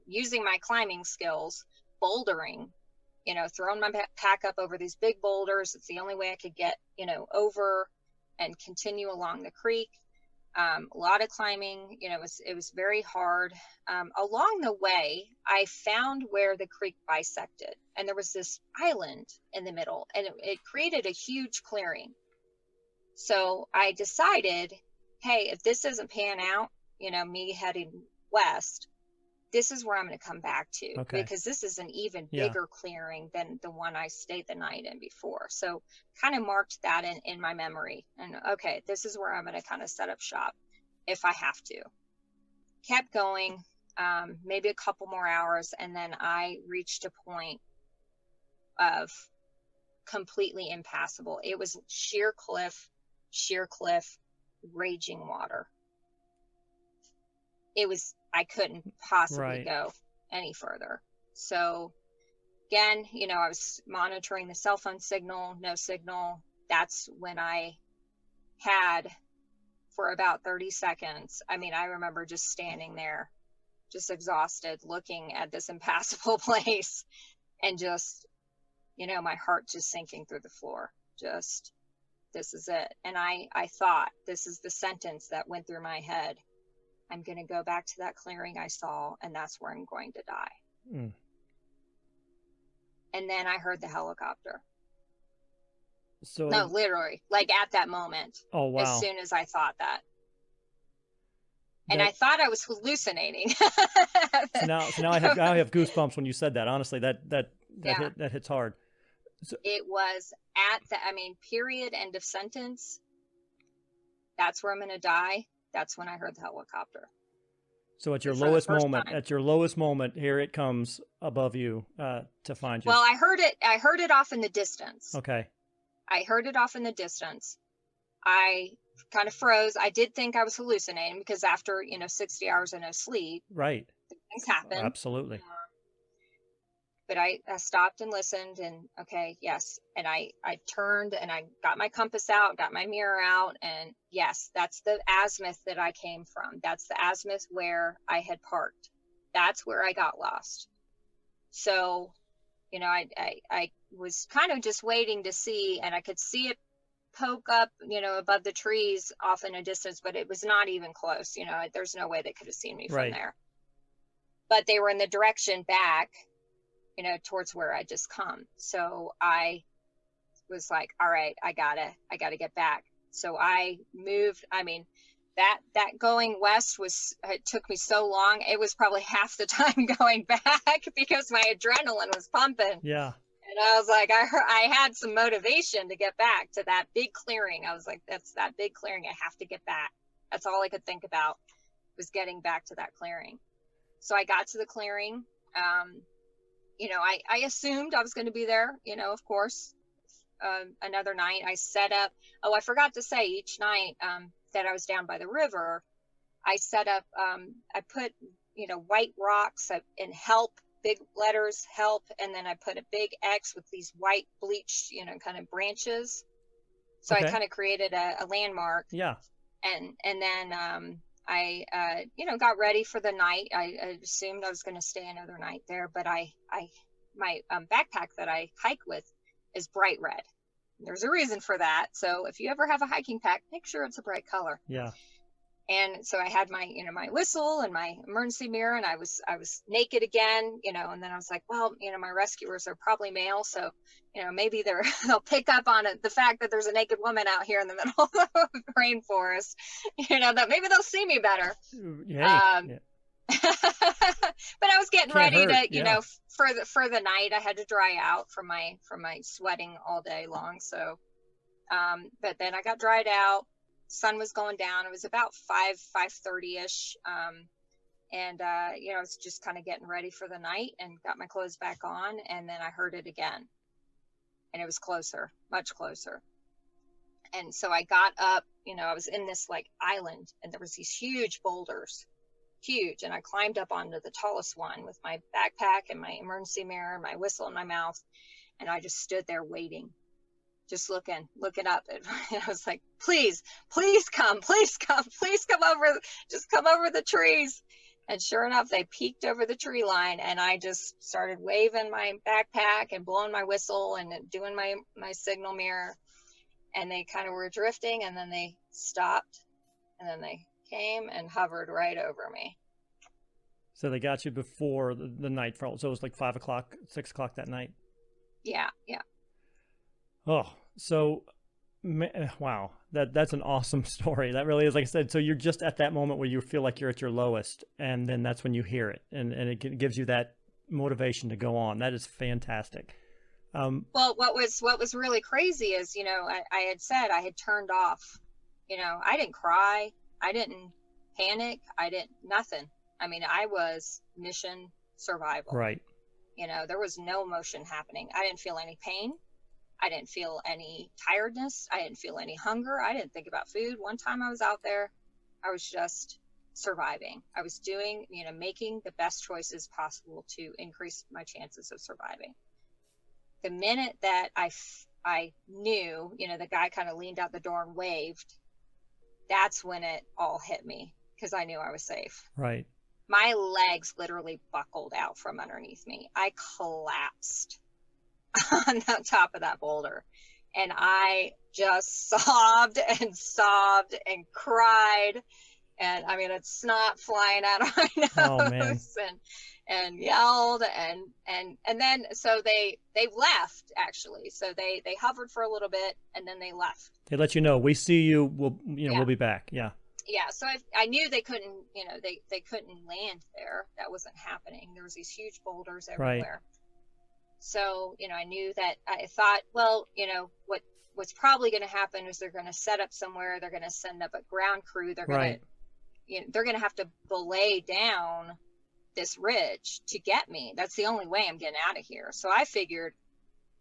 using my climbing skills, bouldering, throwing my pack up over these big boulders. It's the only way I could get, over and continue along the creek. A lot of climbing, it was very hard. Along the way, I found where the creek bisected, and there was this island in the middle, and it created a huge clearing. So I decided, hey, if this doesn't pan out, me heading west, this is where I'm going to come back to, because this is an even bigger clearing than the one I stayed the night in before. So kind of marked that in my memory, and okay, this is where I'm going to kind of set up shop if I have to. Kept going, maybe a couple more hours, and then I reached a point of completely impassable. It was sheer cliff, raging water. I couldn't possibly go any further. So again, I was monitoring the cell phone signal, no signal. That's when I had, for about 30 seconds, I remember just standing there, just exhausted, looking at this impassable place, and just, my heart just sinking through the floor. Just, this is it. And I thought, this is the sentence that went through my head. I'm going to go back to that clearing I saw, and that's where I'm going to die. Mm. And then I heard the helicopter. So no, literally, like at that moment. Oh, wow. As soon as I thought that. And I thought I was hallucinating. so now I have goosebumps when you said that. Honestly, that hits hard. So, it was at the, period, end of sentence. That's where I'm going to die. That's when I heard the helicopter. So at your for the lowest first moment, time. here it comes above you to find you. Well, I heard it off in the distance. Okay. I heard it off in the distance. I kind of froze. I did think I was hallucinating because after, 60 hours of no sleep, Right. things happen. Absolutely. But I stopped and listened, and okay, yes. And I turned and I got my compass out, got my mirror out, and yes, that's the azimuth that I came from. That's the azimuth where I had parked. That's where I got lost. So, I was kind of just waiting to see, and I could see it poke up, above the trees off in a distance, but it was not even close. There's no way they could have seen me from there. But they were in the direction back, towards where I just come. So I was like, all right, I gotta get back. So I moved. I mean, that going west it took me so long. It was probably half the time going back because my adrenaline was pumping. Yeah. And I was like, I had some motivation to get back to that big clearing. I was like, that's that big clearing. I have to get back. That's all I could think about was getting back to that clearing. So I got to the clearing. I assumed I was going to be there, of course, another night. I set up, I forgot to say each night that I was down by the river, I set up, I put, white rocks and help, big letters, help. And then I put a big X with these white bleached, kind of branches. So Okay. I kind of created a landmark. Yeah. And then I got ready for the night. I assumed I was going to stay another night there, but my backpack that I hike with is bright red. There's a reason for that. So if you ever have a hiking pack, make sure it's a bright color. Yeah. And so I had my, my whistle and my emergency mirror, and I was naked again, and then I was like, well, my rescuers are probably male. So, maybe they'll pick up on it, the fact that there's a naked woman out here in the middle of the rainforest, that maybe they'll see me better. Yeah. But I was getting Can't ready hurt, to, for the night. I had to dry out from my sweating all day long. So, but then I got dried out. Sun was going down. It was about 5:30ish. And I was just kind of getting ready for the night and got my clothes back on. And then I heard it again. And it was closer, much closer. And so I got up, I was in this like island, and there was these huge boulders, huge. And I climbed up onto the tallest one with my backpack and my emergency mirror and my whistle in my mouth. And I just stood there waiting, just looking up. And I was like, please come over, just come over the trees. And sure enough, they peeked over the tree line, and I just started waving my backpack and blowing my whistle and doing my signal mirror. And they kind of were drifting, and then they stopped, and then they came and hovered right over me. So they got you before the nightfall. So it was like 5 o'clock, 6 o'clock that night. Yeah. Oh, so wow, that's an awesome story. That really is. Like I said, so you're just at that moment where you feel like you're at your lowest, and then that's when you hear it, and it gives you that motivation to go on. That is fantastic. Well, what was really crazy is, I had said I had turned off. I didn't cry, I didn't panic, nothing. I mean, I was mission survival. Right. There was no emotion happening. I didn't feel any pain. I didn't feel any tiredness. I didn't feel any hunger. I didn't think about food. One time I was out there, I was just surviving. I was doing, making the best choices possible to increase my chances of surviving. The minute that I knew, the guy kind of leaned out the door and waved, that's when it all hit me, because I knew I was safe. Right. My legs literally buckled out from underneath me. I collapsed on the top of that boulder, and I just sobbed and cried, and I mean, it's snot flying out of my nose. Oh, man. and yelled, and then so they left, actually. So they hovered for a little bit, and then they left. They let you know, we see you, we'll be back. Yeah. So I knew they couldn't, they couldn't land there. That wasn't happening. There was these huge boulders everywhere. Right. So, I knew that. I thought, well, what's probably going to happen is they're going to set up somewhere. They're going to send up a ground crew. They're going to they're going to have to belay down this ridge to get me. That's the only way I'm getting out of here. So I figured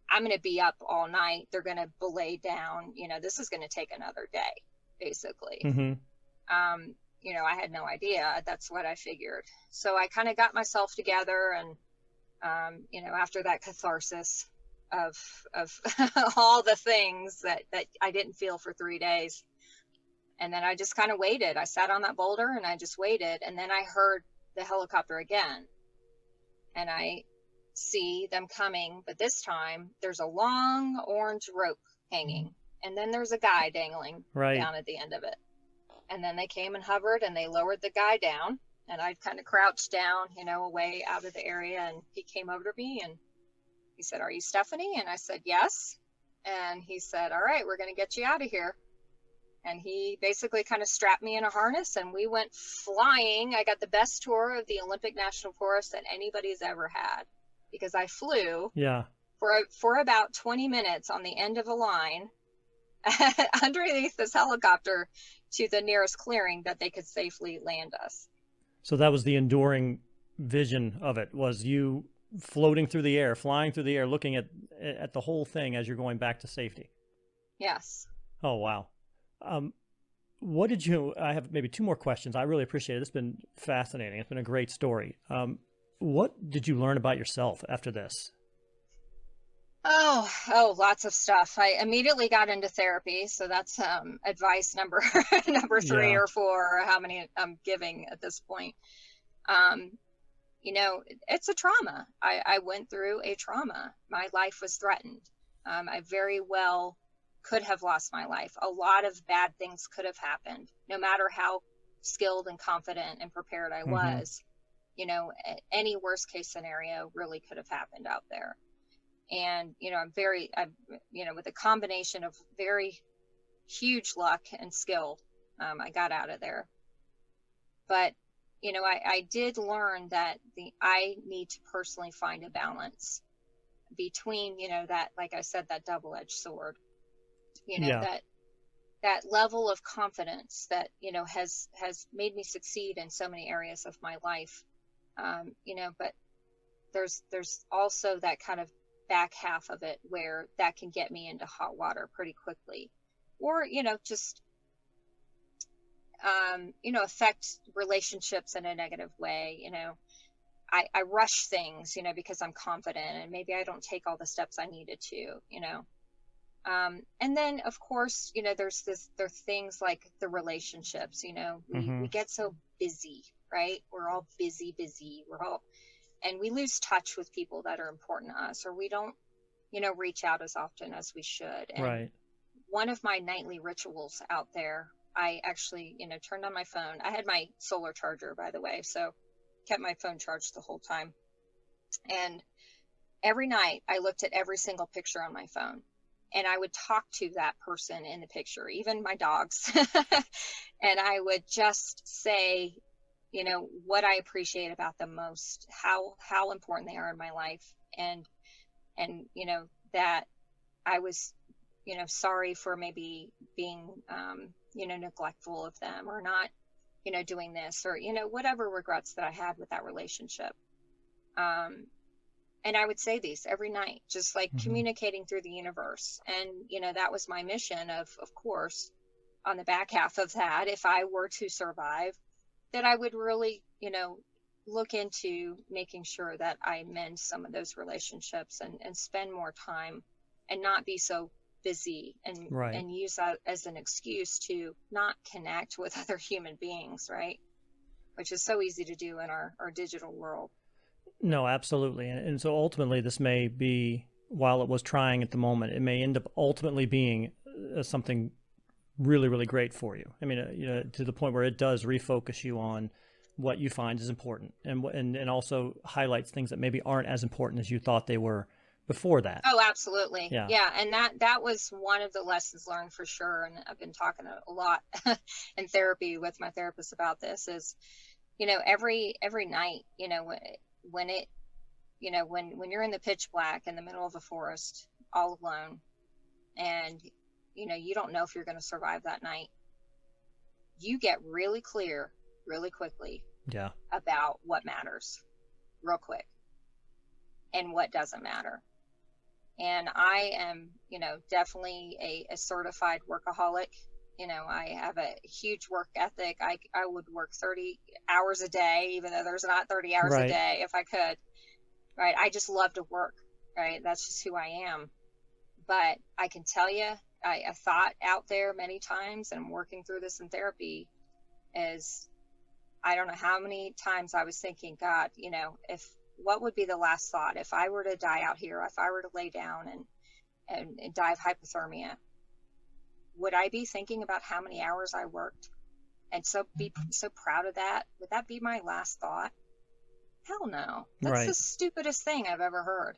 I'm going to be up all night. They're going to belay down, this is going to take another day, basically. Mm-hmm. I had no idea. That's what I figured. So I kind of got myself together, and, after that catharsis of all the things that I didn't feel for 3 days. And then I just kind of waited. I sat on that boulder and I just waited. And then I heard the helicopter again, and I see them coming, but this time there's a long orange rope hanging, and then there's a guy dangling down at the end of it. And then they came and hovered, and they lowered the guy down, and I kind of crouched down, away out of the area, and he came over to me and he said, "Are you Stephanie?" And I said, "Yes." And he said, "All right, we're going to get you out of here." And he basically kind of strapped me in a harness, and we went flying. I got the best tour of the Olympic National Forest that anybody's ever had, because I flew for about 20 minutes on the end of a line underneath this helicopter to the nearest clearing that they could safely land us. So that was the enduring vision of it, was you floating through the air, flying through the air, looking at the whole thing as you're going back to safety. Yes. Oh, wow. I have maybe 2 more questions. I really appreciate it. It's been fascinating. It's been a great story. What did you learn about yourself after this? Oh, lots of stuff. I immediately got into therapy. So that's advice number 3 or 4, or how many I'm giving at this point. It's a trauma. I went through a trauma. My life was threatened. I very well could have lost my life. A lot of bad things could have happened, no matter how skilled and confident and prepared I was. Any worst case scenario really could have happened out there. And, with a combination of very huge luck and skill, I got out of there. But, I did learn that I need to personally find a balance between, that, like I said, that double-edged sword. That level of confidence that, has made me succeed in so many areas of my life. But there's also that kind of back half of it where that can get me into hot water pretty quickly, or, just, affect relationships in a negative way. I rush things, because I'm confident, and maybe I don't take all the steps I needed to, and then of course, there are things like the relationships, we get so busy, right? We're all busy. And we lose touch with people that are important to us, or we don't, reach out as often as we should. And one of my nightly rituals out there, I actually, turned on my phone. I had my solar charger, by the way, so kept my phone charged the whole time. And every night I looked at every single picture on my phone, and I would talk to that person in the picture, even my dogs. And I would just say, what I appreciate about them most, how important they are in my life. And, that I was, sorry for maybe being, neglectful of them, or not, doing this, or, whatever regrets that I had with that relationship. And I would say these every night, just like communicating through the universe. And, that was my mission of course, on the back half of that, if I were to survive, that I would really, look into making sure that I mend some of those relationships, and spend more time, and not be so busy, and use that as an excuse to not connect with other human beings, right? Which is so easy to do in our digital world. No, absolutely. And so ultimately this may be, while it was trying at the moment, it may end up ultimately being something really, really great for you. I mean, to the point where it does refocus you on what you find is important, and also highlights things that maybe aren't as important as you thought they were before that. Oh, absolutely. Yeah. And that was one of the lessons learned for sure. And I've been talking a lot in therapy with my therapist about this, is, every night, when you're in the pitch black in the middle of a forest all alone, and, you don't know if you're going to survive that night, you get really clear really quickly Yeah. about what matters real quick and what doesn't matter. And I am, definitely a certified workaholic. I have a huge work ethic. I would work 30 hours a day, even though there's not 30 hours a day if I could, right? I just love to work, right? That's just who I am. But I can tell you, I thought out there many times, and I'm working through this in therapy, is I don't know how many times I was thinking, God, what would be the last thought if I were to die out here, if I were to lay down and die of hypothermia? Would I be thinking about how many hours I worked and be so proud of that? Would that be my last thought? Hell no. That's the stupidest thing I've ever heard.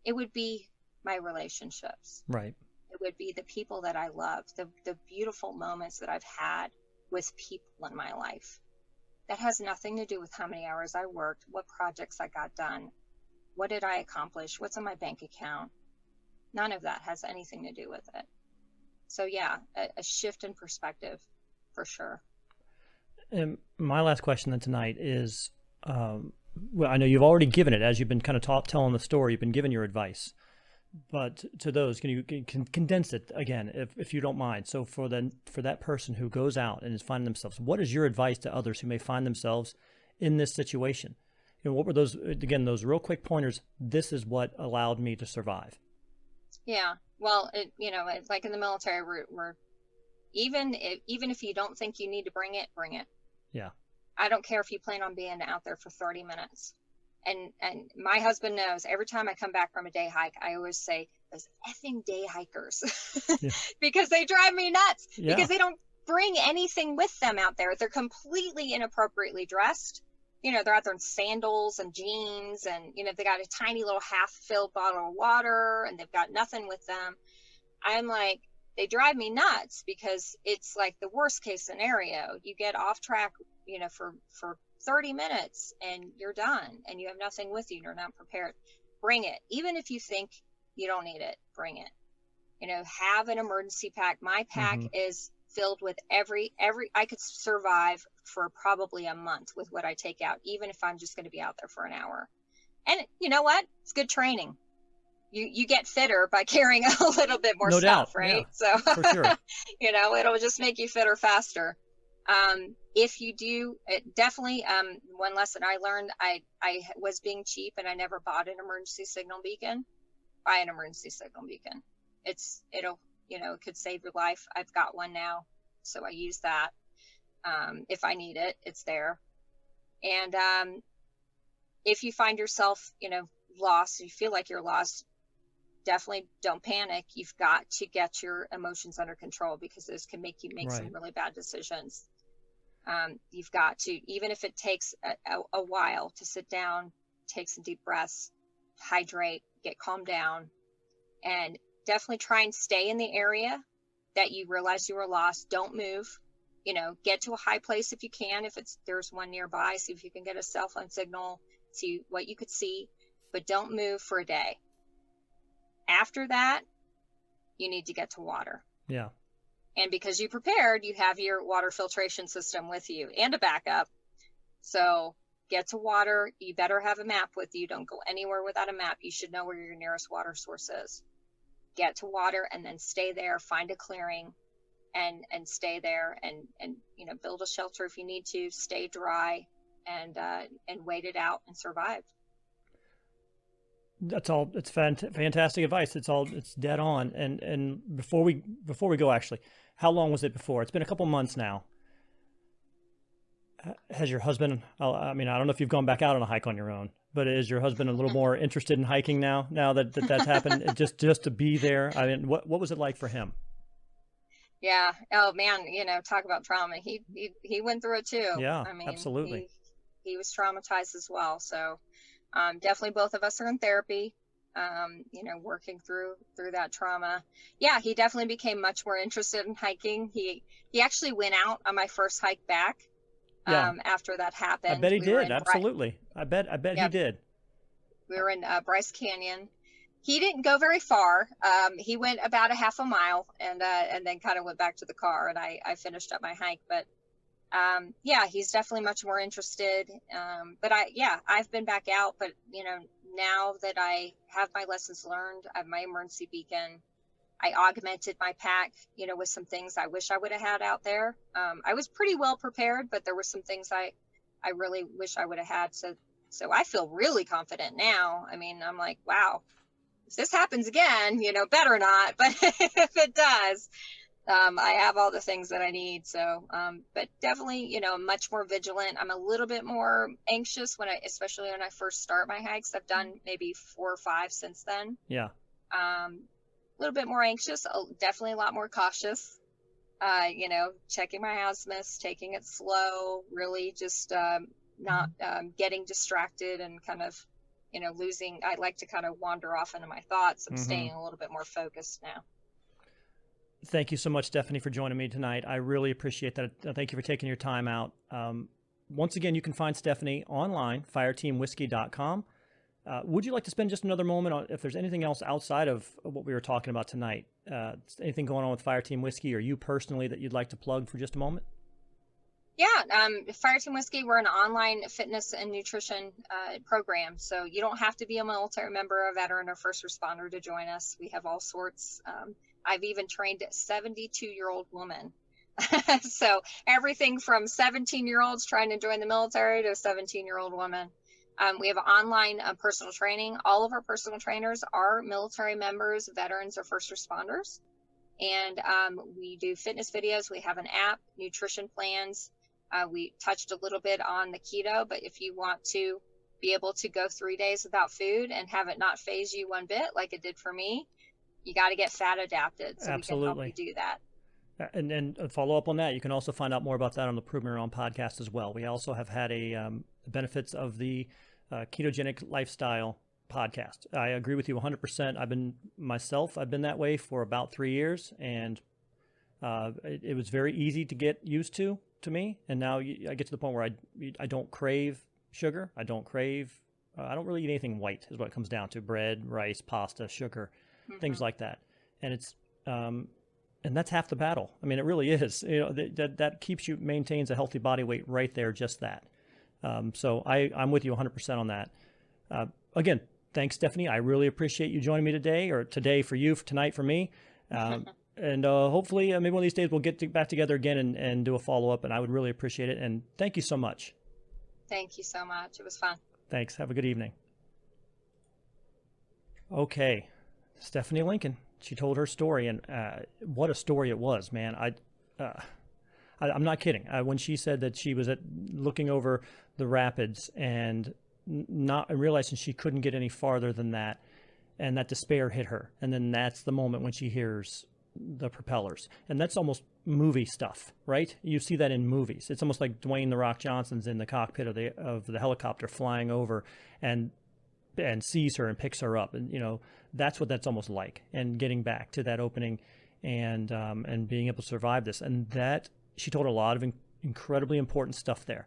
It would be my relationships. Right. It would be the people that I love, the beautiful moments that I've had with people in my life. That has nothing to do with how many hours I worked, what projects I got done, what did I accomplish, what's in my bank account. None of that has anything to do with it. So yeah, a shift in perspective for sure. And my last question then tonight is, well, I know you've already given it as you've been kind of telling the story, you've been giving your advice, but to those, can you condense it again, if you don't mind? So for that person who goes out and is finding themselves, what is your advice to others who may find themselves in this situation? What were those real quick pointers? This is what allowed me to survive. Yeah. Well, it's like in the military, we're even if you don't think you need to bring it. Yeah. I don't care if you plan on being out there for 30 minutes. And my husband knows every time I come back from a day hike, I always say, those effing day hikers, because they drive me nuts, because they don't bring anything with them out there. They're completely inappropriately dressed. They're out there in sandals and jeans, and, they got a tiny little half-filled bottle of water, and they've got nothing with them. I'm like, they drive me nuts, because it's like the worst case scenario. You get off track, for 30 minutes and you're done, and you have nothing with you, and you're not prepared. Bring it. Even if you think you don't need it, bring it. Have an emergency pack. My pack is filled with every I could survive for probably a month with what I take out, even if I'm just going to be out there for an hour. And you know what? It's good training. You get fitter by carrying a little bit more stuff, right? Yeah, so for sure. It'll just make you fitter faster. If you do, definitely, one lesson I learned, I was being cheap, and I never bought an emergency signal beacon. Buy an emergency signal beacon. It could save your life. I've got one now, so I use that. If I need it, it's there. And if you find yourself, lost, you feel like you're lost, definitely don't panic. You've got to get your emotions under control, because those can make you make some really bad decisions. You've got to, even if it takes a while, to sit down, take some deep breaths, hydrate, get calmed down, and definitely try and stay in the area that you realize you were lost. Don't move. Get to a high place if you can. If there's one nearby, see if you can get a cell phone signal, see what you could see, but don't move for a day. After that, you need to get to water. Yeah. And because you prepared, you have your water filtration system with you and a backup. So get to water. You better have a map with you. Don't go anywhere without a map. You should know where your nearest water source is. Get to water, and then stay there. Find a clearing and stay there, and build a shelter if you need to. Stay dry, and wait it out and survive. That's all. It's fantastic advice. It's dead on. And before we go, actually, how long was it before? It's been a couple months now. Has your husband, I don't know if you've gone back out on a hike on your own, but is your husband a little more interested in hiking now that that's happened? just to be there? I mean, what was it like for him? Yeah. Oh man, talk about trauma. He went through it too. Yeah, absolutely. He was traumatized as well. So definitely both of us are in therapy, working through that trauma. Yeah, he definitely became much more interested in hiking. He actually went out on my first hike back after that happened. I bet he did. Absolutely. I bet he did. We were in Bryce Canyon. He didn't go very far. He went about a half a mile, and then kind of went back to the car, and I finished up my hike. But Yeah, he's definitely much more interested. But I've been back out, but now that I have my lessons learned, I have my emergency beacon, I augmented my pack, with some things I wish I would have had out there. I was pretty well prepared, but there were some things I really wish I would have had. So I feel really confident now. I mean, I'm like, wow, if this happens again, better not, but if it does, I have all the things that I need. So, but definitely, much more vigilant. I'm a little bit more anxious especially when I first start my hikes. I've done maybe 4 or 5 since then. Yeah. A little bit more anxious, definitely a lot more cautious, checking my azimuths, taking it slow, really just not getting distracted and kind of, losing. I like to kind of wander off into my thoughts. I'm staying a little bit more focused now. Thank you so much, Stephanie, for joining me tonight. I really appreciate that. Thank you for taking your time out. Once again, you can find Stephanie online, fireteamwhiskey.com. Would you like to spend just another moment on if there's anything else outside of what we were talking about tonight? Anything going on with Fireteam Whiskey or you personally that you'd like to plug for just a moment? Yeah, Fireteam Whiskey, we're an online fitness and nutrition program. So you don't have to be a military member, a veteran, or first responder to join us. We have all sorts. I've even trained a 72-year-old woman. So everything from 17-year-olds trying to join the military to a 17-year-old woman. We have online personal training. All of our personal trainers are military members, veterans, or first responders. And we do fitness videos. We have an app, nutrition plans. We touched a little bit on the keto, but if you want to be able to go 3 days without food and have it not phase you one bit like it did for me, you got to get fat adapted. So Absolutely. We can help you do that. And follow up on that, you can also find out more about that on the Prove Me Wrong podcast as well. We also have had the benefits of the ketogenic lifestyle podcast. I agree with you 100%. I've been that way for about 3 years, and it was very easy to get used to me. And now I get to the point where I don't crave sugar. I don't really eat anything white is what it comes down to: bread, rice, pasta, sugar, things like that. And it's and that's half the battle. I mean, it really is. That maintains a healthy body weight right there, just that. So I'm with you 100% on that. Again, thanks, Stephanie. I really appreciate you joining me today, or today for you, tonight for me. And hopefully maybe one of these days we'll get back together again and do a follow-up, and I would really appreciate it. And thank you so much. Thank you so much. It was fun. Thanks. Have a good evening. Okay. Stephanie Lincoln. She told her story, and what a story it was, man. I'm not kidding. When she said that she was looking over the rapids and not realizing she couldn't get any farther than that, and that despair hit her. And then that's the moment when she hears the propellers. And that's almost movie stuff, right? You see that in movies. It's almost like Dwayne "The Rock" Johnson's in the cockpit of the helicopter flying over and sees her and picks her up. And, that's what that's almost like. And getting back to that opening and being able to survive this. And that, she told a lot of incredibly important stuff there,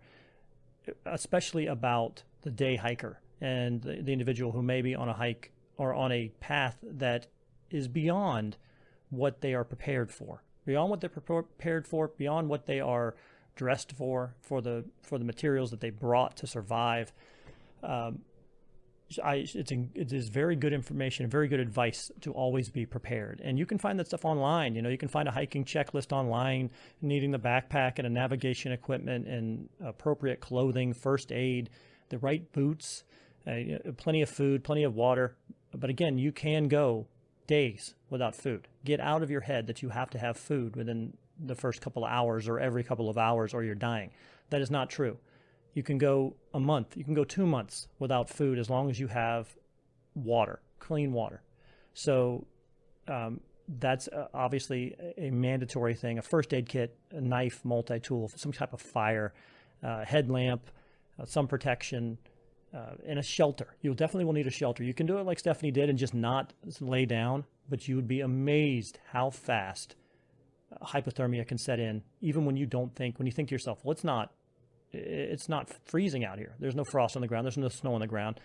especially about the day hiker and the individual who may be on a hike or on a path that is beyond what they are prepared for, beyond what they're prepared for, beyond what they are dressed for the materials that they brought to survive. It is very good information and very good advice to always be prepared. And you can find that stuff online. You can find a hiking checklist online, needing the backpack and a navigation equipment and appropriate clothing, first aid, the right boots, plenty of food, plenty of water. But again, you can go days without food. Get out of your head that you have to have food within the first couple of hours or every couple of hours or you're dying. That is not true. You can go a month, you can go 2 months without food as long as you have water, clean water. So that's obviously a mandatory thing. A first aid kit, a knife, multi-tool, some type of fire, headlamp, some protection, and a shelter. You definitely will need a shelter. You can do it like Stephanie did and just not lay down, but you would be amazed how fast hypothermia can set in, even when you think to yourself, well, it's not freezing out here. There's no frost on the ground. There's no snow on the ground.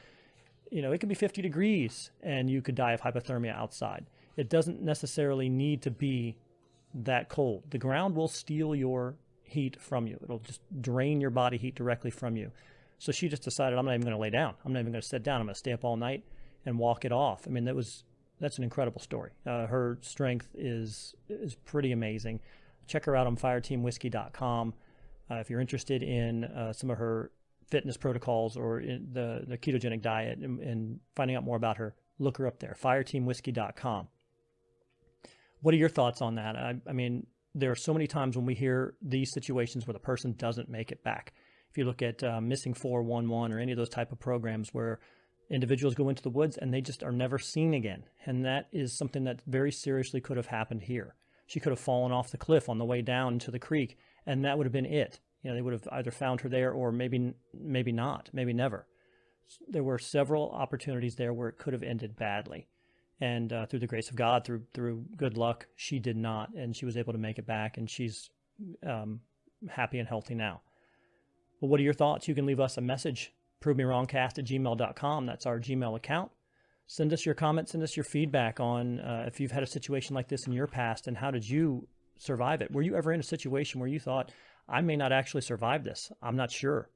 It could be 50 degrees and you could die of hypothermia outside. It doesn't necessarily need to be that cold. The ground will steal your heat from you. It'll just drain your body heat directly from you. So she just decided, I'm not even going to lay down. I'm not even going to sit down. I'm going to stay up all night and walk it off. I mean, that's an incredible story. Her strength is pretty amazing. Check her out on fireteamwhiskey.com. If you're interested in some of her fitness protocols or in the ketogenic diet and finding out more about her, look her up there, fireteamwhiskey.com. What are your thoughts on that? I mean, there are so many times when we hear these situations where the person doesn't make it back. If you look at Missing 411 or any of those type of programs where individuals go into the woods and they just are never seen again. And that is something that very seriously could have happened here. She could have fallen off the cliff on the way down to the creek, and that would have been it. You know, they would have either found her there or maybe not, maybe never. There were several opportunities there where it could have ended badly. And through the grace of God, through good luck, she did not, and she was able to make it back, and she's happy and healthy now. Well, what are your thoughts? You can leave us a message, provemewrongcast@gmail.com. That's our Gmail account. Send us your comments, send us your feedback on if you've had a situation like this in your past, and how did you survive it? Were you ever in a situation where you thought, I may not actually survive this? I'm not sure.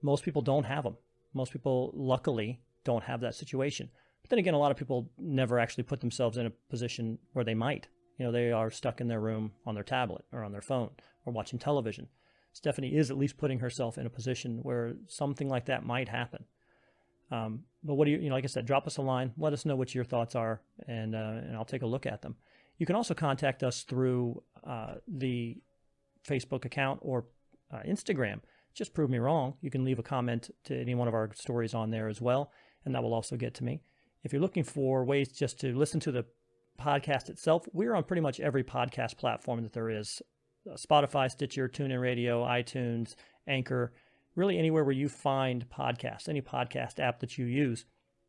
Most people don't have them. Most people, luckily, don't have that situation. But then again, a lot of people never actually put themselves in a position where they might. You know, they are stuck in their room on their tablet or on their phone or watching television. Stephanie is at least putting herself in a position where something like that might happen. But what do you like I said, drop us a line. Let us know what your thoughts are, and I'll take a look at them. You can also contact us through the Facebook account or Instagram. Just Prove Me Wrong. You can leave a comment to any one of our stories on there as well, and that will also get to me. If you're looking for ways just to listen to the podcast itself, we're on pretty much every podcast platform that there is. Spotify, Stitcher, Tunein Radio, iTunes, Anchor, really anywhere where you find podcasts, any podcast app that you use,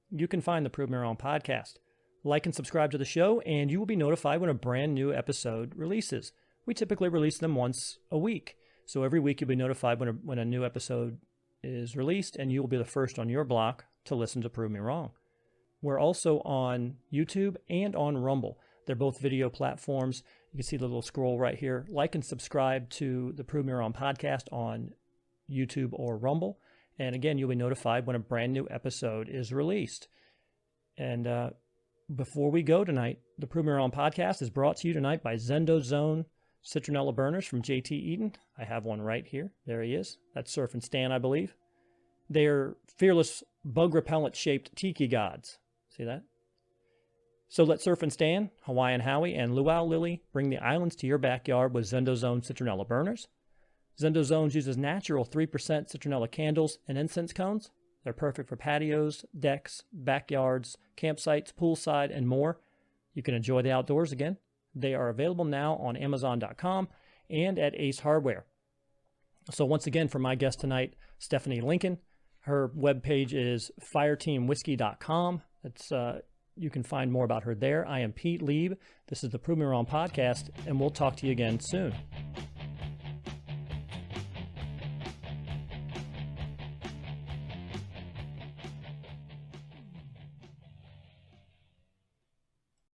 you can find the Prove Me Wrong podcast. Like and subscribe to the show, and you will be notified when a brand new episode releases. We typically release them once a week. So every week you'll be notified when a new episode is released, and you will be the first on your block to listen to Prove Me Wrong. We're also on YouTube and on Rumble. They're both video platforms. You can see the little scroll right here. Like and subscribe to the Prove Me Wrong podcast on YouTube or Rumble. And again, you'll be notified when a brand new episode is released. And before we go tonight, the Prove Me Wrong podcast is brought to you tonight by ZendoZone citronella burners from JT Eaton. I have one right here. There he is. That's Surf and Stan, I believe. They're fearless bug repellent shaped tiki gods. See that? So let Surf and Stan, Hawaiian Howie, and Luau Lily bring the islands to your backyard with ZendoZone citronella burners. ZendoZones uses natural 3% citronella candles and incense cones. They're perfect for patios, decks, backyards, campsites, poolside, and more. You can enjoy the outdoors again. They are available now on Amazon.com and at Ace Hardware. So once again, for my guest tonight, Stephanie Lincoln, her webpage is fireteamwhiskey.com. You can find more about her there. I am Pete Lieb. This is the Prove Me Wrong podcast, and we'll talk to you again soon.